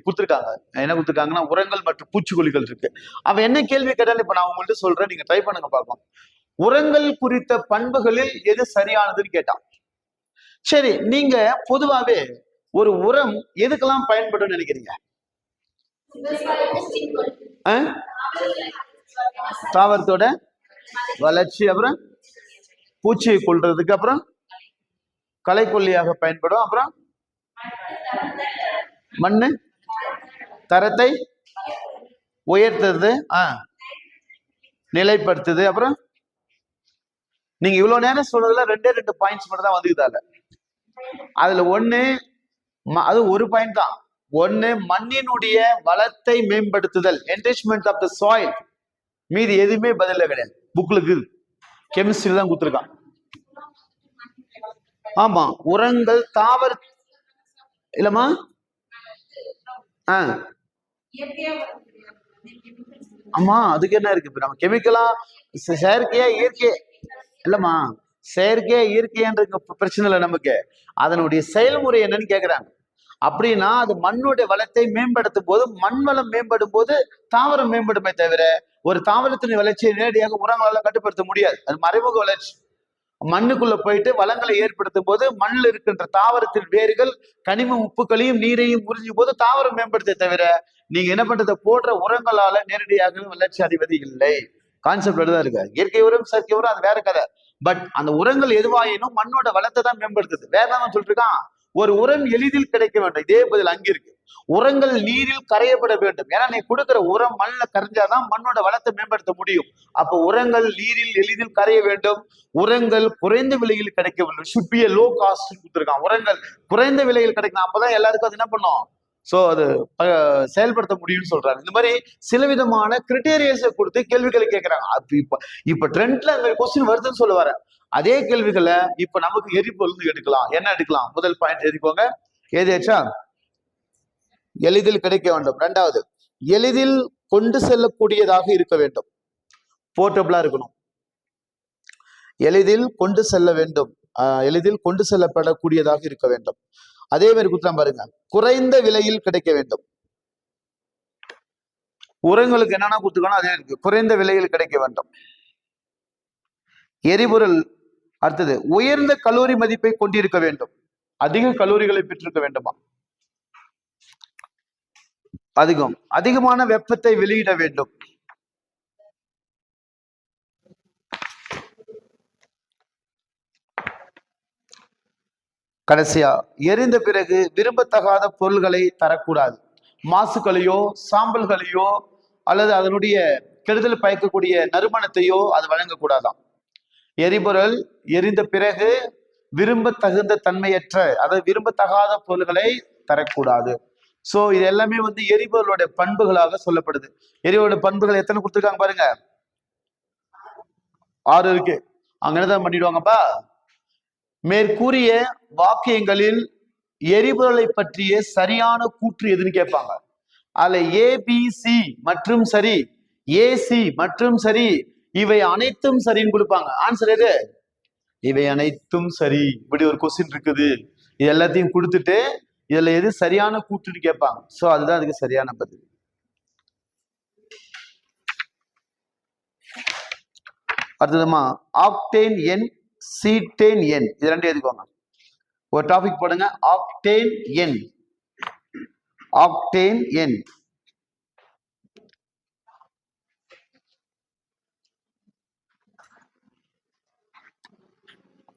கொடுத்துருக்காங்க. என்ன கொடுத்துருக்காங்கன்னா உரங்கள் மற்றும் பூச்சிக்கொல்லிகள் இருக்கு. அவன் என்ன கேள்வி கேட்டாலும் இப்ப நான் உங்கள்ட்ட சொல்றேன், நீங்க ட்ரை பண்ணுங்க பார்ப்போம். உரங்கள் குறித்த பண்புகளில் எது சரியானதுன்னு கேட்டான். சரி, நீங்க பொதுவாவே ஒரு உரம் எதுக்கெல்லாம் பயன்படும் நினைக்கிறீங்க? தாவரத்தோட வளர்ச்சி, அப்புறம் பூச்சியை கொள்றதுக்கு, அப்புறம் களைக்கொல்லியாக பயன்படும், அப்புறம் மண்ணு தரத்தை உயர்த்துறது, நிலைப்படுத்துது. அப்புறம் நீங்க இவ்வளவு நேரம் சொல்றதுல 2 பாயிண்ட்ஸ் மட்டும் தான் வந்துக்குதால. அதுல ஒண்ணு, அது ஒரு பாயிண்ட் தான். ஒண்ணு மண்ணினுடைய வளத்தை மேம்படுத்துதல், என்ரிச்மெண்ட் ஆஃப் த சாயில். மீதி எதுவுமே பதில கிடையாது. புக்லுக்கு கெமிஸ்ட்ரி தான் கொடுத்துருக்கான். ஆமா, உரங்கள் தாவர இல்லமா ஆமா, அதுக்கு என்ன இருக்கு? இப்ப நம்ம கெமிக்கலா செயற்கையா இயற்கை இல்லம்மா, செயற்கையா இயற்கைன்ற பிரச்சனை இல்லை நமக்கு. அதனுடைய செயல்முறை என்னன்னு கேக்குறாங்க. அப்படின்னா அது மண்ணுடைய வளத்தை மேம்படுத்தும் போது, மண் வளம் மேம்படும் போது தாவரம் மேம்படுமே தவிர ஒரு தாவரத்தின் வளர்ச்சியை நேரடியாக உரங்களால கட்டுப்படுத்த முடியாது. அது மறைமுக வளர்ச்சி. மண்ணுக்குள்ள போயிட்டு வளங்களை ஏற்படுத்தும் போது மண்ணில் இருக்கின்ற தாவரத்தின் வேர்கள் கனிம உப்புகளையும் நீரையும் உறிஞ்சும் போது தாவரம் மேம்படுத்த தவிர நீங்க என்ன பண்றத போடுற உரங்களால நேரடியாக வளர்ச்சி அடைவது இல்லை. கான்செப்ட் தான் இருக்கு. இயற்கை உரம் செயற்கை உரம் அது வேற கதை. பட் அந்த உரங்கள் எதுவாயினும் மண்ணோட வளத்தை தான் மேம்படுத்துது. வேற என்ன சொல்லிட்டு இருக்கான்? ஒரு உரம் எளிதில் கிடைக்க வேண்டும். இதே பதில் அங்க இருக்கு. உரங்கள் நீரில் கரையப்பட வேண்டும். ஏன்னா நீ கொடுக்குற உரம் மண்ணில் கரைஞ்சாதான் மண்ணோட வளத்தை மேம்படுத்த முடியும். அப்ப உரங்கள் நீரில் எளிதில் கரைய வேண்டும். உரங்கள் குறைந்த விலையில் கிடைக்க வேண்டும். should be a low cost கொடுத்துருக்கான். உரங்கள் குறைந்த விலையில் கிடைக்கணும். அப்பதான் எல்லாருக்கும் அது என்ன பண்ணும், சோ அது செயல்படுத்த முடியும்னு சொல்றாங்க. இந்த மாதிரி சில விதமான கிரிட்டேரியஸை கொடுத்து கேள்விகளை கேட்கிறாங்க. இப்ப ட்ரெண்ட்ல அந்த கொஸ்டின் வருதுன்னு சொல்ல வர அதே கேள்விகளை இப்ப நமக்கு எரிபொருள் எடுக்கலாம். என்ன எடுக்கலாம்? முதல் பாயிண்ட் எழுதிக்கோங்க. ஏதாச்சா எளிதில் கிடைக்க வேண்டும். 2வது, எளிதில் கொண்டு செல்லக்கூடியதாக இருக்க வேண்டும். போர்ட்டபிளா இருக்கணும். எளிதில் கொண்டு செல்ல வேண்டும். எளிதில் கொண்டு செல்லப்படக்கூடியதாக இருக்க வேண்டும். அதே மாதிரி குற்றம் பாருங்க, குறைந்த விலையில் கிடைக்க வேண்டும். உரங்களுக்கு என்னன்னா கொடுத்துக்கணும், அதே இருக்கு. குறைந்த விலையில் கிடைக்க வேண்டும். எரிபொருள் அடுத்தது உயர்ந்த கலோரி மதிப்பை கொண்டிருக்க வேண்டும். அதிக கலோரிகளை பெற்றிருக்க வேண்டுமா? அதிகமான வெப்பத்தை வெளியிட வேண்டும். கடைசியா எரிந்த பிறகு விரும்பத்தகாத பொருள்களை தரக்கூடாது. மாசுகளையோ சாம்பல்களையோ அல்லது அதனுடைய கெடுதல் பயக்கக்கூடிய நறுமணத்தையோ அது வழங்கக்கூடாதாம். எரிபொருள் எரிந்த பிறகு விரும்பத்தகுந்த தன்மையற்ற, அதாவது விரும்பத்தகாத பொருள்களை தரக்கூடாது. சோ இது எல்லாமே வந்து எரிபொருளோட பண்புகளாக சொல்லப்படுது. எரிபொருளோட பண்புகள் எத்தனை கொடுத்துருக்காங்க பாருங்க, 6 இருக்கு. அங்க என்னதான் பண்ணிடுவாங்கப்பா, மேற்கூறிய வாக்கியங்களில் எரிபொருளை பற்றிய சரியான கூற்று எதுன்னு கேட்பாங்க. அதுல ஏபிசி மற்றும் சரி, ஏசி மற்றும் சரி, இவை அனைத்தும் சரின்னு கொடுப்பாங்க. ஆன்சர் எது? இவை அனைத்தும் சரி. இப்படி ஒரு கொஸ்டின் இருக்குது. இது எல்லாத்தையும் கொடுத்துட்டு இதுல எது சரியான கூற்றுன்னு கேட்பாங்க. சோ அதுதான் அதுக்கு சரியான பதில். அடுத்ததுமா ஆக்டேன் எண், சீட்டேன் எண், இது 2 எழுதிக்கோங்க. ஒரு டாபிக் போடுங்க, ஆக்டேன் எண். ஆக்டேன் எண்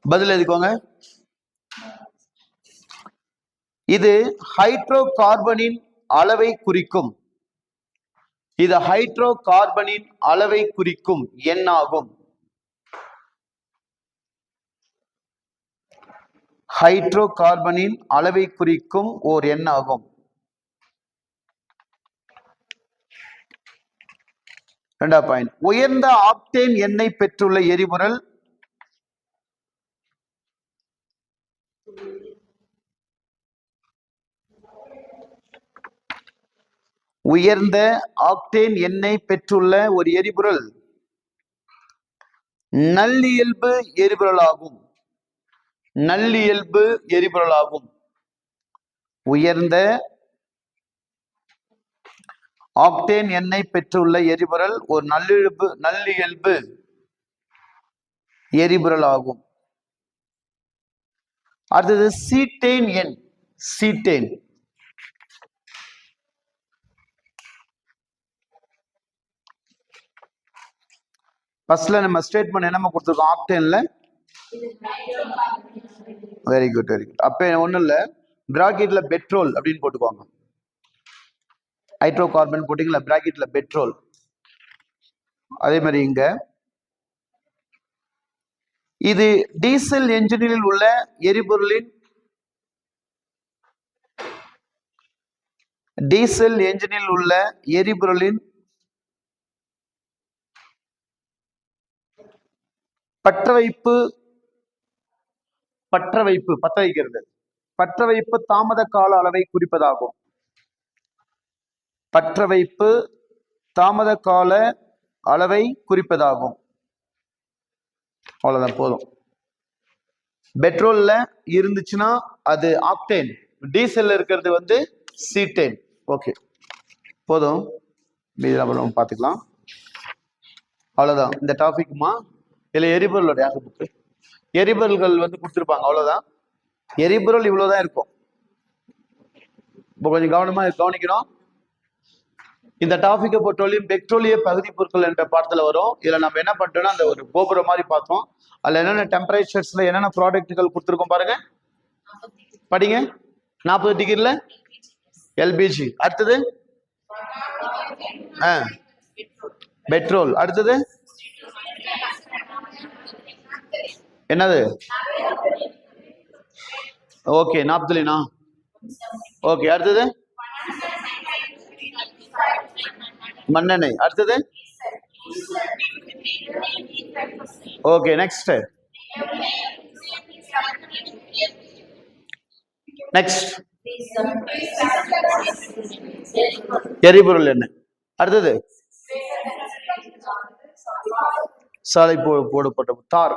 பதில் எழுதிக்கோங்க. இது ஹைட்ரோ கார்பனின் அளவை குறிக்கும். இது ஹைட்ரோ கார்பனின் அளவை குறிக்கும் எண்ணாகும். ஹைட்ரோ கார்பனின் அளவை குறிக்கும் ஓர் எண் ஆகும். இரண்டாவது பாயிண்ட், உயர்ந்த ஆக்டேன் எண்ணை பெற்றுள்ள எரிபொருள் உயர்ந்த ஆக்டேன் எண்ணெய் பெற்றுள்ள ஒரு எரிபொருள் நல்லியல்பு எரிபொருளாகும். நல்லியல்பு எரிபொருளாகும். உயர்ந்த ஆக்டேன் எண்ணெய் பெற்றுள்ள எரிபொருள் ஒரு நல்லியல்பு எரிபொருளாகும். அடுத்தது சீட்டேன் எண். சீட்டேன் ஃபர்ஸ்ட்ல நம்ம ஸ்டேட்மெண்ட் என்னமா கொடுத்துருக்கோம் ஆக்டேன்ல. Very good very good. அப்ப ஒண்ணும் இல்ல, பிராக்கெட்ல பெட்ரோல் அப்படின்னு போட்டுக்கோங்க. ஹைட்ரோ கார்பன் போட்டீங்களா, பிராக்கெட்ல பெட்ரோல். அதே மாதிரி இங்க இது டீசல் என்ஜினில் உள்ள எரிபொருளின் பற்ற வைப்பு தாமத கால அளவை குறிப்பதாகும். பற்ற வைப்பு தாமத கால அளவை குறிப்பதாகும். அவ்வளவுதான், போதும். பெட்ரோல்ல இருந்துச்சுன்னா அது ஆக்டேன், டீசல்ல இருக்கிறது வந்து சீட்டேன். ஓகே, போதும். மீதி பார்த்துக்கலாம். அவ்வளவுதான் இந்த டாபிக்மா. இல்ல எரிபொருளோட புக்கு, எரிபொருள்கள் வந்து கொடுத்துருப்பாங்க. அவ்வளவுதான், எரிபொருள் இவ்வளவுதான் இருக்கும். இப்போ கொஞ்சம் கவனமா கவனிக்கணும். இந்த டாபிக்கை பொறுத்தவரையும் பெட்ரோலிய பகுதி பொருட்கள் என்ற பாடத்துல வரும். இதுல நம்ம என்ன பண்றோம்னா அந்த ஒரு கோபுரம் மாதிரி பார்த்தோம். அதுல என்னென்ன டெம்பரேச்சர்ஸ்ல என்னென்ன ப்ராடக்ட்டுகள் கொடுத்துருக்கோம் பாருங்க, படிங்க. 40 டிகிரில எல்பிஜி, அடுத்தது பெட்ரோல், அடுத்தது என்னது? ஓகே, நாப்தலினா. ஓகே, அடுத்தது மண்ணெண்ணெய், அடுத்தது ஓகே. நெக்ஸ்ட் எரிபொருள் எண்ணெய், அடுத்தது சாலை போடப்பட்ட தார்.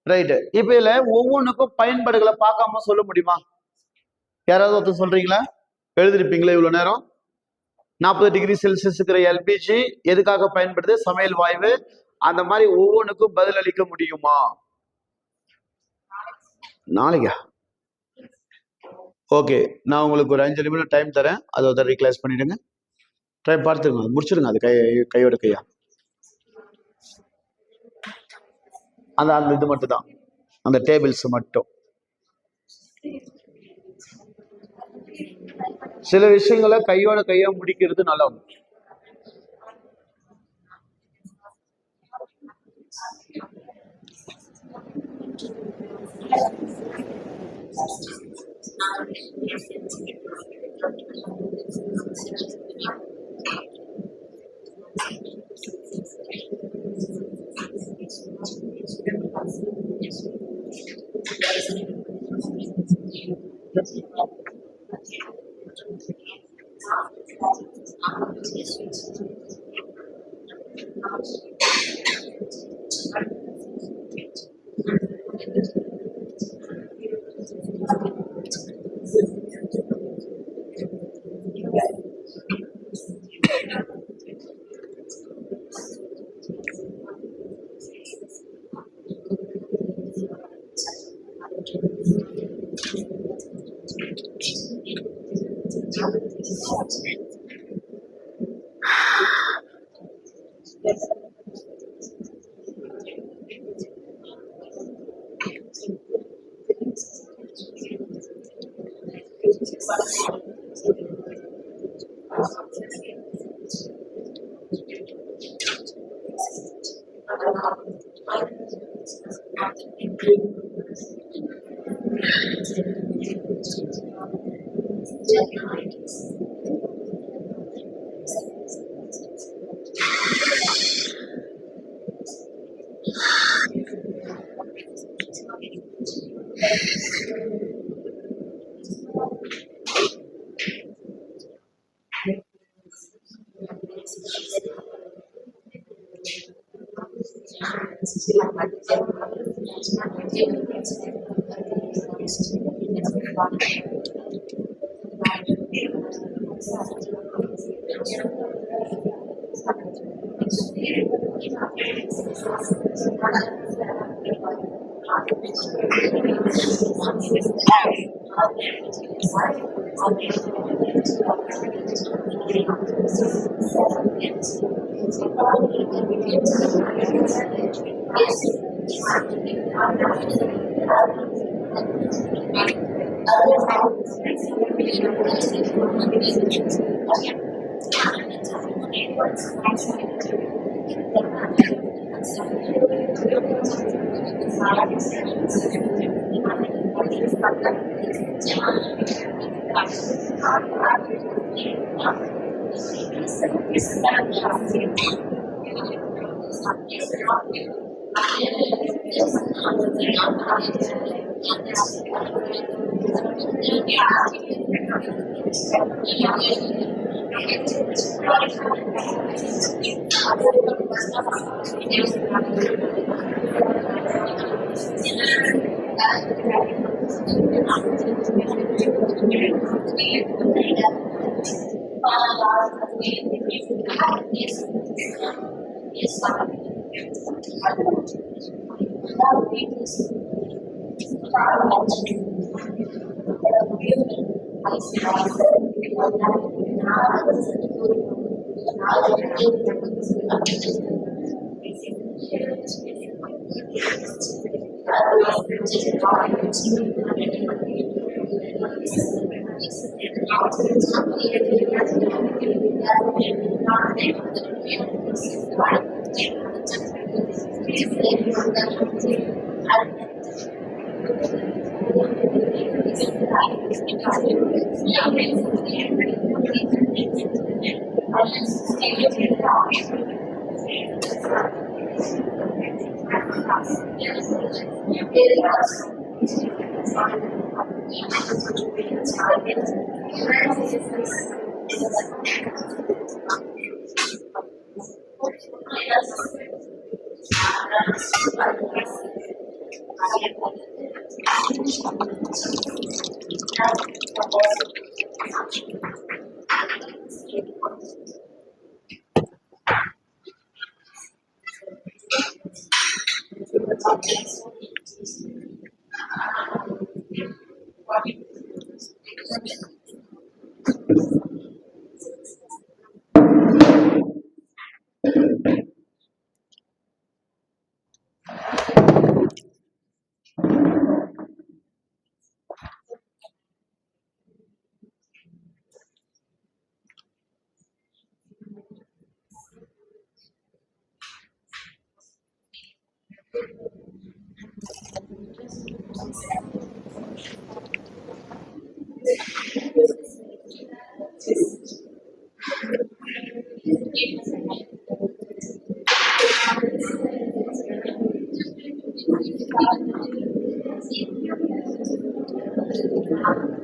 ரைட். இப்ப இதுல ஒவ்வொன்றுக்கும் பயன்பாடுகளை பார்க்காம சொல்ல முடியுமா? யாராவது ஒருத்தர் சொல்றீங்களா? எழுதிருப்பீங்களா இவ்வளவு நேரம்? 40 டிகிரி செல்சியஸ் இருக்கிற எல்பிஜி எதுக்காக பயன்படுது? சமையல் வாயு. அந்த மாதிரி ஒவ்வொன்றுக்கும் பதில் அளிக்க முடியுமா? நாளைக்கா? ஓகே, நான் உங்களுக்கு ஒரு 5 நிமிடம் டைம் தரேன். அதை ஒரு ரீக்ளாஸ் பண்ணிடுங்க. டைம் பார்த்துருங்க, முடிச்சிருங்க. அது கையோட கையா. அந்த இது மட்டும் தான், அந்த டேபிள்ஸ் மட்டும். சில விஷயங்களை கையோட கையா முடிக்கிறது நல்லா.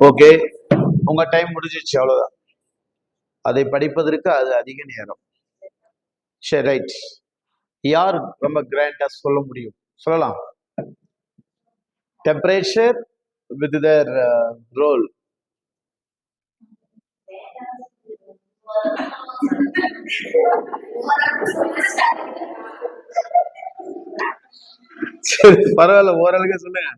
ஓகே, உங்க டைம் முடிஞ்சிச்சு, அவ்வளவுதான். அதை படிப்பதற்கு அது அதிக நேரம். சரி, ரைட். யார் ரொம்ப கிராண்டா சொல்ல முடியும்? சொல்லலாம். Temperature with their role. சரி, பரவாயில்ல, ஓரளவுக்கு சொல்லுங்க.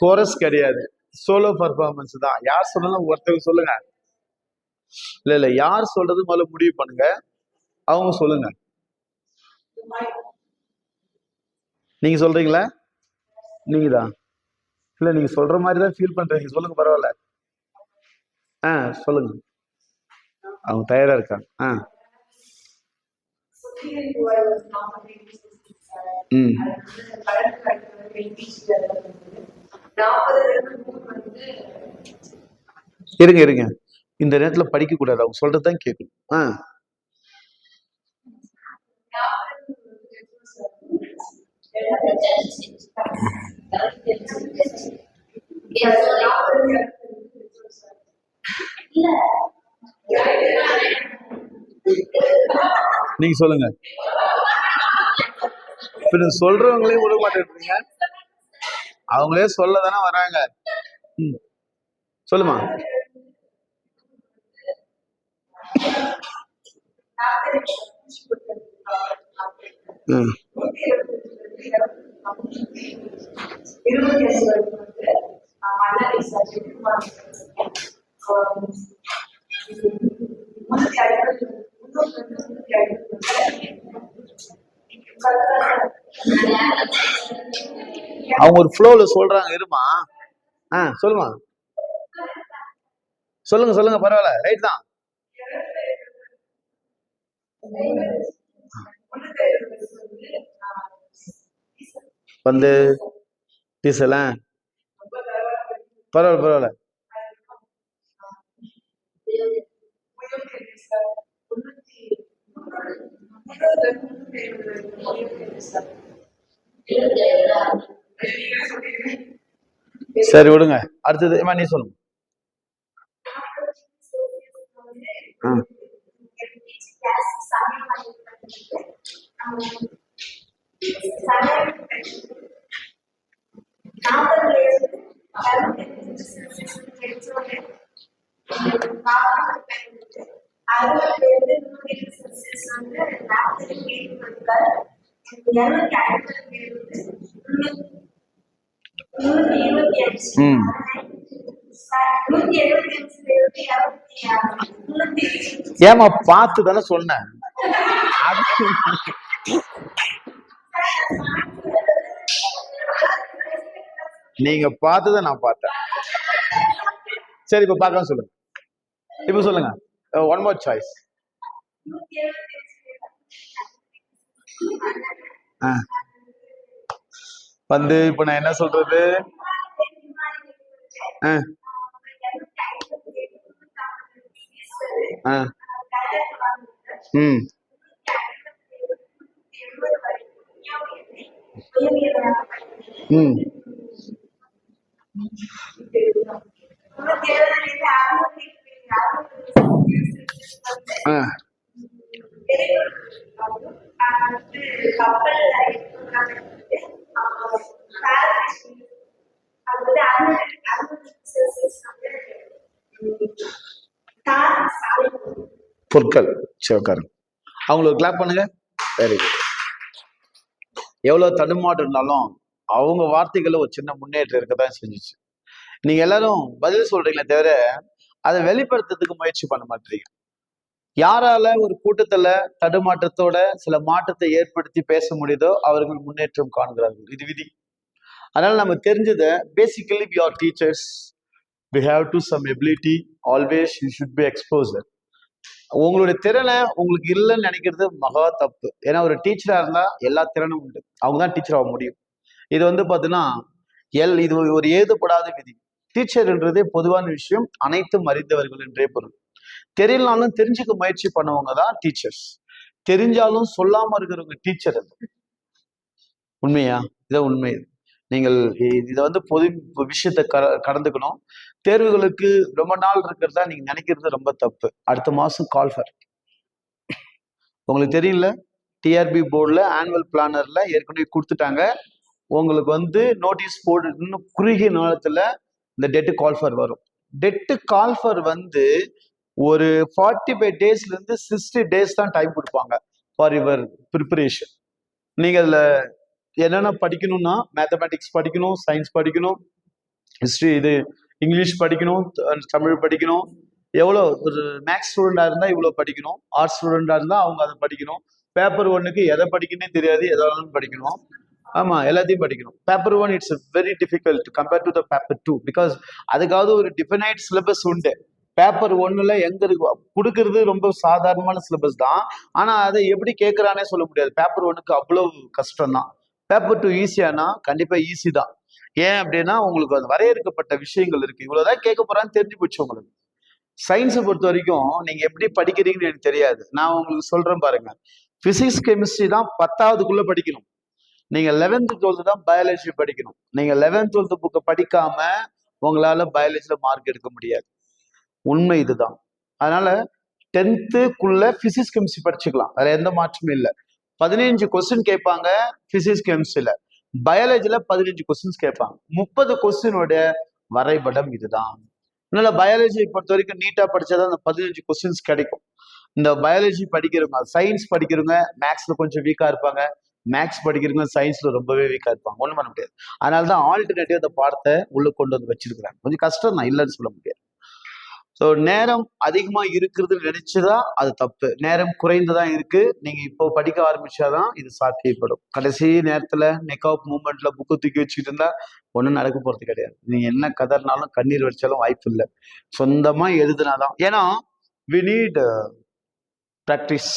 கோரஸ் கிடையாது, சோலோ பர்ஃபார்மன்ஸ் தான். யார் சொல்லணும் ஒருத்தவங்க சொல்லுங்க. இல்ல யார் சொல்றது முதல்ல முடிவு பண்ணுங்க, அவங்க சொல்லுங்க. நீங்க சொல்றீங்களா? நீங்க தான். இல்ல நீங்க சொல்ற மாதிரி தான் ஃபீல் பண்றீங்க, சொல்லுங்க, பரவாயில்ல. சொல்லுங்க. அவங்க தயாரா இருக்காங்க. இருங்க இருங்க, இந்த நேரத்துல படிக்க கூடாது, அவங்க சொல்றதுதான் கேட்கணும். நீங்க சொல்லுங்க. இப்ப சொல்றவங்களையும் விட மாட்டேன்றீங்க. அவங்களே சொல்லதானே வராங்க. சொல்லுமா. அவங்க ஒரு ஃப்ளோல சொல்றாங்க, இருமா. சொல்லுமா. சொல்லுங்க சொல்லுங்க, பரவாயில்ல, ரைட் தான். வந்து டீசல் பரவாயில்ல பரவாயில்ல. சரி விடுங்க, அடுத்தது நீ சொல்லுங்க. ஏமா பார்த்து தானே சொன்னேன். நீங்க பார்த்ததான் நான் பார்த்தேன். சரி, இப்ப பார்க்கலாம் சொல்லுங்க. இப்ப சொல்லுங்க, ஒன் மோர் சாய்ஸ். வந்து இப்ப நான் என்ன சொல்றது? பொருட்கள் சிவக்காரன், அவங்களுக்கு கிளாப் பண்ணுங்க. Very good. எவ்வளவு தடுமாற்றம் இருந்தாலும் அவங்க வார்த்தைகளை ஒரு சின்ன முன்னேற்றம் இருக்கதான் செஞ்சிச்சு. நீங்க எல்லாரும் பதில் சொல்றீங்களே தவிர அதை வெளிப்படுத்துறதுக்கு முயற்சி பண்ண மாட்டீங்க. யாரால ஒரு கூட்டத்துல தடுமாற்றத்தோட சில மாற்றத்தை ஏற்படுத்தி பேச முடியுதோ அவர்கள் முன்னேற்றம் காண்கிறார்கள். இது விதி. அதனால நம்ம தெரிஞ்சதை, basically we are teachers, we have to some ability, always you should be exposed. உங்களுடைய திறனை உங்களுக்கு இல்லைன்னு நினைக்கிறது மகா தப்பு. ஏன்னா ஒரு டீச்சரா இருந்தா எல்லா திறனும் உண்டு, அவங்க தான் டீச்சர் ஆக முடியும். இது பாத்தீங்கன்னா இது ஒரு ஏதுப்படாத விதி. டீச்சர்ன்றதே பொதுவான விஷயம், அனைத்தும் அறிந்தவர்கள் என்றே பொருள். தெரியலனாலும் தெரிஞ்சுக்க முயற்சி பண்ணவங்க தான் டீச்சர்ஸ். தெரிஞ்சாலும் சொல்லாம இருக்கிறவங்க டீச்சர். உண்மையா? இதை உண்மை. நீங்கள் இதை பொது விஷயத்த கடந்துக்கணும். தேர்வுகளுக்கு ரொம்ப நாள் இருக்கிறதா நீங்க நினைக்கிறது ரொம்ப தப்பு. அடுத்த மாசம் கால்ஃபர் உங்களுக்கு தெரியல. டிஆர்பி போர்டில் ஆனுவல் பிளானர்ல ஏற்கனவே கொடுத்துட்டாங்க. உங்களுக்கு நோட்டீஸ் போர்டு இன்னும் குறுகிய நேரத்துல இந்த டெட்டு கால்ஃபர் வரும். டெட்டு கால்ஃபர் ஒரு 45 டேஸ்ல இருந்து 60 டேஸ் தான் டைம் கொடுப்பாங்க ஃபார் யுவர் ப்ரிப்பரேஷன். நீங்க அதுல என்னென்ன படிக்கணும்னா, மேத்தமேட்டிக்ஸ் படிக்கணும், சயின்ஸ் படிக்கணும், ஹிஸ்ட்ரி, இங்கிலீஷ் படிக்கணும், தமிழ் படிக்கணும். எவ்வளோ ஒரு மேக்ஸ் ஸ்டூடெண்டா இருந்தா இவ்வளோ படிக்கணும், ஆர்ட்ஸ் ஸ்டூடெண்டா இருந்தா அவங்க அதை படிக்கணும். பேப்பர் 1க்கு எதை படிக்கணும்னே தெரியாது, எதாவது படிக்கணும். ஆமா, எல்லாத்தையும் படிக்கணும். Paper 1 it's very difficult compared to the paper 2 because அதுக்காவது ஒரு டிஃபைனைட் சிலபஸ் உண்டு. பேப்பர் 1ல எங்க இருக்கு கொடுக்கறது ரொம்ப சாதாரணமான சிலபஸ் தான். ஆனா அதை எப்படி கேட்கறானே சொல்ல முடியாது. பேப்பர் 1க்கு அவ்வளவு கஷ்டம் தான். பேப்பர் 2 ஈஸியானா கண்டிப்பா ஈஸி தான். ஏன் அப்படின்னா உங்களுக்கு அது வரையறுக்கப்பட்ட விஷயங்கள் இருக்கு. இவ்வளவுதான் கேட்க போறான்னு தெரிஞ்சு போச்சு உங்களுக்கு. சயின்ஸை பொறுத்த வரைக்கும் நீங்க எப்படி படிக்கிறீங்கன்னு எனக்கு தெரியாது. நான் உங்களுக்கு சொல்றேன் பாருங்க. பிசிக்ஸ் கெமிஸ்ட்ரி தான் 10ஆவதுக்குள்ள படிக்கணும். நீங்க 11th 12th தான் பயாலஜி படிக்கணும். நீங்க 11th 12th புக்கை படிக்காம உங்களால பயாலஜில மார்க் எடுக்க முடியாது. உண்மை இதுதான். அதனால 10th பிசிக்ஸ் கெமிஸ்ட்ரி படிச்சுக்கலாம், அதுல எந்த மாற்றமும் இல்லை. 15 கொஸ்டின் கேட்பாங்க பிசிக்ஸ் கெமிஸ்ட்ரியில. பயாலஜில 15 கொஸ்டின்ஸ் கேட்பாங்க. 30 கொஸ்டினோட வரைபடம் இதுதான். அதனால பயாலஜியை பொறுத்த வரைக்கும் நீட்டா படிச்சாதான் அந்த 15 கொஸ்டின்ஸ் கிடைக்கும். இந்த பயாலஜி படிக்கிறவங்க, சயின்ஸ் படிக்கிறவங்க மேக்ஸ்ல கொஞ்சம் வீக்கா இருப்பாங்க, மேக்ஸ் படிக்கிறவங்க சயின்ஸ்ல ரொம்பவே வீக்கா இருப்பாங்க. ஒண்ணும் பண்ண முடியாது. அதனாலதான் ஆல்டர்னேட்டிவ் அந்த பாடத்தை உள்ள கொண்டு வந்து வச்சிருக்கிறாங்க. கொஞ்சம் கஷ்டம் தான், இல்லைன்னு சொல்ல முடியாது. ஸோ நேரம் அதிகமா இருக்கிறதுன்னு நினைச்சுதான் அது தப்பு. நேரம் குறைந்துதான் இருக்கு. நீங்க இப்போ படிக்க ஆரம்பிச்சாதான் இது சாத்தியப்படும். கடைசி நேரத்துல நெக்அப் மூமெண்ட்ல புக்கு தூக்கி வச்சுக்கிட்டு இருந்தா ஒன்றும் நடக்க போறது கிடையாது. நீங்க என்ன கதறினாலும் கண்ணீர் வடிச்சாலும் வாய்ப்பு இல்லை. சொந்தமா எழுதுனாதான். ஏன்னா வி நீட் ப்ராக்டிஸ்.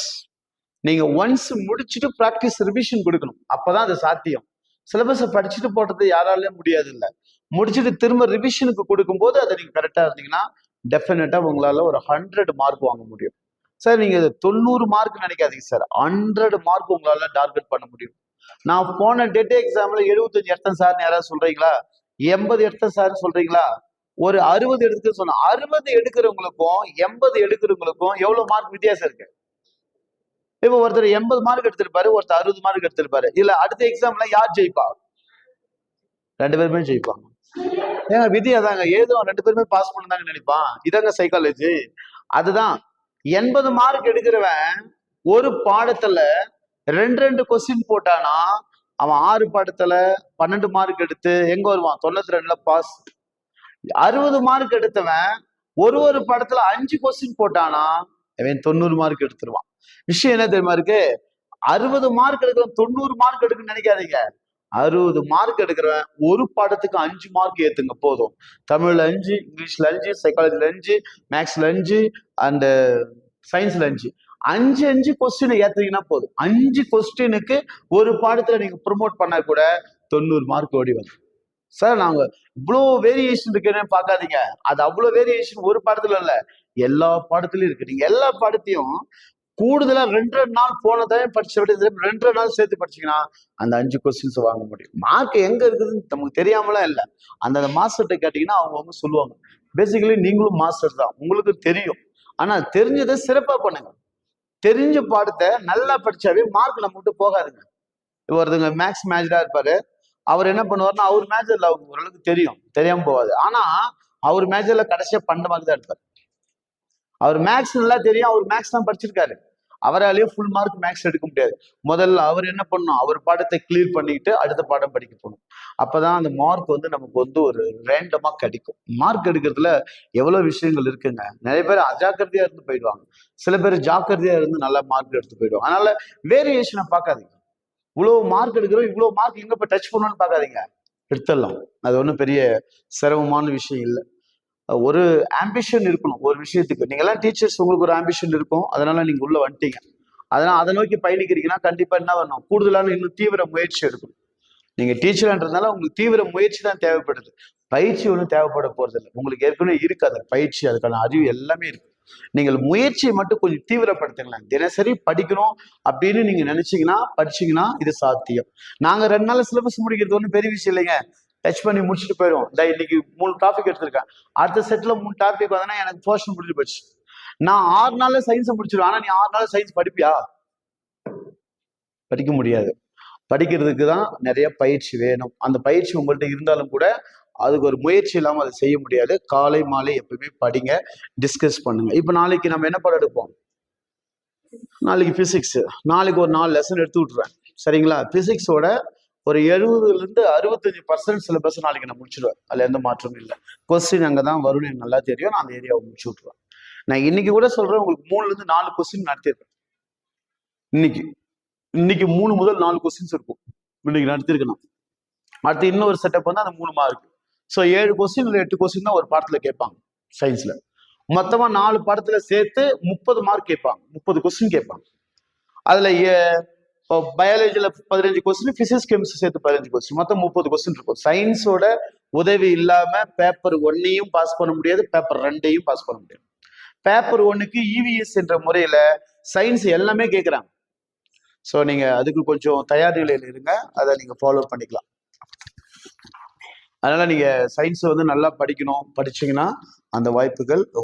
நீங்க ஒன்ஸ் முடிச்சுட்டு ப்ராக்டிஸ் ரிவிஷன் கொடுக்கணும், அப்பதான் அது சாத்தியம். சிலபஸை படிச்சுட்டு போடுறது யாராலையும் முடியாது இல்லை. முடிச்சுட்டு திரும்ப ரிவிஷனுக்கு கொடுக்கும்போது அதை நீங்க கரெக்டா இருந்தீங்கன்னா டெஃபினட்டா உங்களால ஒரு 100 மார்க் வாங்க முடியும். சார் நீங்க 90 மார்க் நினைக்காதீங்க சார், 100 மார்க் உங்களால டார்கெட் பண்ண முடியும். நான் போன டெட் எக்ஸாம்ல 75 எடுத்தேன் சார் யாராவது சொல்றீங்களா? 80 எடுத்தேன் சார் சொல்றீங்களா? ஒரு 60 எடுத்து சொன்னா 60 எடுக்கிறவங்களுக்கும் 80 எடுக்கிறவங்களுக்கும் எவ்வளவு மார்க் வித்தியாசம் இருக்கு? இப்ப ஒருத்தர் 80 மார்க் எடுத்திருப்பாரு, ஒருத்தர் 60 மார்க் எடுத்திருப்பாரு. இல்ல அடுத்த எக்ஸாம்ல யார் ஜெயிப்பா? 2 பேருமே ஜெயிப்பாங்க. ஏங்க விதி அதாங்க, ஏதோ 2 பேருமே பாஸ் பண்ணதாங்க நினைப்பான். இதாங்க சைக்காலஜி. அதுதான் 80 மார்க் எடுக்கிறவன் ஒரு பாடத்துல 2 கொஸ்டின் போட்டானா அவன் 6 பாடத்துல 12 மார்க் எடுத்து எங்க வருவான்? 92ல பாஸ். 60 மார்க் எடுத்தவன் ஒரு பாடத்துல 5 கொஸ்டின் போட்டானா அவன் 90 மார்க் எடுத்துருவான். விஷயம் என்ன தெரியுமா இருக்கு? 60 மார்க் எடுக்கிறவன் 90 மார்க் எடுக்குன்னு நினைக்காதீங்க. 60 மார்க் எடுக்கிறவன் ஒரு பாடத்துக்கு 5 மார்க் ஏத்துங்க போதும். தமிழ்ல 5, இங்கிலீஷ்ல 5, சைக்காலஜில 5, மேக்ஸ்ல 5 அண்ட் சயின்ஸ்ல 5, 5 கொஸ்டின் ஏத்துறீங்கன்னா போதும். 5 கொஸ்டினுக்கு ஒரு பாடத்துல நீங்க ப்ரொமோட் பண்ணா கூட 90 மார்க் ஓடி வரும். சார் நாங்க இவ்வளோ வேரியேஷன் இருக்குன்னு பார்க்காதீங்க. அது அவ்வளோ வேரியேஷன் ஒரு பாடத்துல இல்ல, எல்லா பாடத்துலயும் இருக்கு. நீங்க எல்லா பாடத்தையும் கூடுதலா 2 நாள் போனதையும் படிச்ச விட 2 நாள் சேர்த்து படிச்சீங்கன்னா அந்த 5 கொஸ்டின்ஸ் வாங்க முடியும். மார்க் எங்க இருக்குதுன்னு நமக்கு தெரியாமலாம் இல்லை. அந்த மாஸ்டர்கிட்ட கேட்டீங்கன்னா அவங்க சொல்லுவாங்க. பேசிக்கலி நீங்களும் மாஸ்டர் தான், உங்களுக்கு தெரியும். ஆனா தெரிஞ்சதை சிறப்பா பண்ணுங்க. தெரிஞ்ச பாடத்தை நல்லா படிச்சாவே மார்க் நம்ம விட்டு போகாதுங்க. இப்போ ஒருத்தங்க மேக்ஸ் மேஜரா இருப்பாரு, அவர் என்ன பண்ணுவாருன்னா அவர் மேஜர்ல ஓரளவுக்கு தெரியும், தெரியாம போவாது. ஆனா அவர் மேஜர்ல கடைசியா 12 மார்க் தான் எடுப்பாரு. அவர் மேக்ஸ் நல்லா தெரியும், அவர் மேக்ஸ் தான் படிச்சிருக்காரு, அவராலேயே ஃபுல் மார்க் மேக்ஸ் எடுக்க முடியாது. முதல்ல அவர் என்ன பண்ணணும்? அவர் பாடத்தை கிளியர் பண்ணிட்டு அடுத்த பாடம் படிக்க போகணும். அப்பதான் அந்த மார்க் நமக்கு ஒரு ரேண்டமா கிடைக்கும். மார்க் எடுக்கிறதுல எவ்வளவு விஷயங்கள் இருக்குங்க. நிறைய பேர் அஜாக்கிரதையா இருந்து போயிடுவாங்க, சில பேர் ஜாக்கிரதையா இருந்து நல்லா மார்க் எடுத்து போயிடுவாங்க. அதனால வேரியேஷனை பார்க்காதீங்க. இவ்வளவு மார்க் எடுக்கிறோம், இவ்வளவு மார்க் எங்க போய் டச் பண்ணணும்னு பார்க்காதீங்க, எடுத்துடலாம். அது ஒன்றும் பெரிய சிரமமான விஷயம் இல்லை. ஒரு ஆம்பிஷன் இருக்கணும் ஒரு விஷயத்துக்கு. நீங்க எல்லாம் டீச்சர்ஸ், உங்களுக்கு ஒரு ஆம்பிஷன் இருக்கும், அதனால நீங்க உள்ள வந்துட்டீங்க. அதனால அதை நோக்கி பயணிக்கிறீங்கன்னா கண்டிப்பா என்ன வரணும்? கூடுதலான இன்னும் தீவிர முயற்சி எடுக்கணும். நீங்க டீச்சர்ன்றதுனால உங்களுக்கு தீவிர முயற்சி தான் தேவைப்படுது, பயிற்சி ஒன்றும் தேவைப்பட போறது இல்லை. உங்களுக்கு ஏற்கனவே இருக்கு அந்த பயிற்சி, அதுக்கான அறிவு எல்லாமே இருக்கு. நீங்கள் முயற்சியை மட்டும் கொஞ்சம் தீவிரப்படுத்துங்களேன். தினசரி படிக்கணும் அப்படின்னு நீங்க நினைச்சீங்கன்னா படிச்சீங்கன்னா இது சாத்தியம். நாங்க 2 நாள் சிலபஸ் முடிக்கிறது ஒன்றும் பெரிய விஷயம் இல்லைங்க. டச் பண்ணி முடிச்சுட்டு போயிடும். இன்னைக்கு 3 டாபிக் எடுத்திருக்கேன், அடுத்த செட்ல 3 டாபிக் வந்தா எனக்கு போர்ஷன் முடிஞ்சு போச்சு. நான் 6 நாள்ல சயின்ஸை முடிச்சிருவேன். ஆனா நீ 6 நாள் சயின்ஸ் படிப்பியா? படிக்க முடியாது. படிக்கிறதுக்கு தான் நிறைய பயிற்சி வேணும். அந்த பயிற்சி உங்கள்கிட்ட இருந்தாலும் கூட அதுக்கு ஒரு முயற்சி இல்லாமல் அதை செய்ய முடியாது. காலை மாலை எப்பவுமே படிங்க, டிஸ்கஸ் பண்ணுங்க. இப்போ நாளைக்கு நம்ம என்ன படம் எடுப்போம்? நாளைக்கு பிசிக்ஸ். நாளைக்கு ஒரு 4 லெசன் எடுத்து விட்டுருவேன், சரிங்களா? பிசிக்ஸோட ஒரு 70% 65% சிலபஸ் நாளைக்கு நான் முடிச்சிடுவேன். அதுல எந்த மாற்றமும் இல்லை. கொஸ்டின் அங்கதான் வரும்னு எனக்கு நல்லா தெரியும். நான் அந்த ஏரியாவை முடிச்சு விட்டுருவேன். நான் இன்னைக்கு கூட சொல்றேன், உங்களுக்கு 3ல இருந்து 4 கொஸ்டின் நடத்திருக்கேன். இன்னைக்கு 3 முதல் 4 கொஸ்டின்ஸ் இருக்கும் இன்னைக்கு நடத்திருக்கணும். அடுத்து இன்னொரு செட்டப் அந்த 3 மார்க். ஸோ 7 கொஸ்டின் இல்லை 8 கொஸ்டின் தான் ஒரு பாடத்துல கேட்பாங்க சயின்ஸ்ல. மொத்தமா 4 பாடத்துல சேர்த்து 30 மார்க் கேட்பாங்க, 30 கொஸ்டின் கேட்பாங்க. அதுல பயாலஜில 15 கொஸ்டின், பிசிக்ஸ் கெமிஸ்ட்ரி சேர்த்து 15 கொஸ்டின், மொத்தம் 30 கொஸ்டின் இருக்கும். சயின்ஸோட உதவி இல்லாம பேப்பர் 1ஐயும் பாஸ் பண்ண முடியாது, பேப்பர் 2ஐயும் பாஸ் பண்ண முடியாது. பேப்பர் 1க்கு EVS என்ற முறையில சயின்ஸ் எல்லாமே கேட்கிறாங்க. ஸோ நீங்கள் அதுக்கு கொஞ்சம் தயார் நிலையில் இருங்க, அதை நீங்கள் ஃபாலோ பண்ணிக்கலாம். அதனால் நீங்கள் சயின்ஸை வந்து நல்லா படிக்கணும், படிச்சீங்கன்னா அந்த வாய்ப்புகள்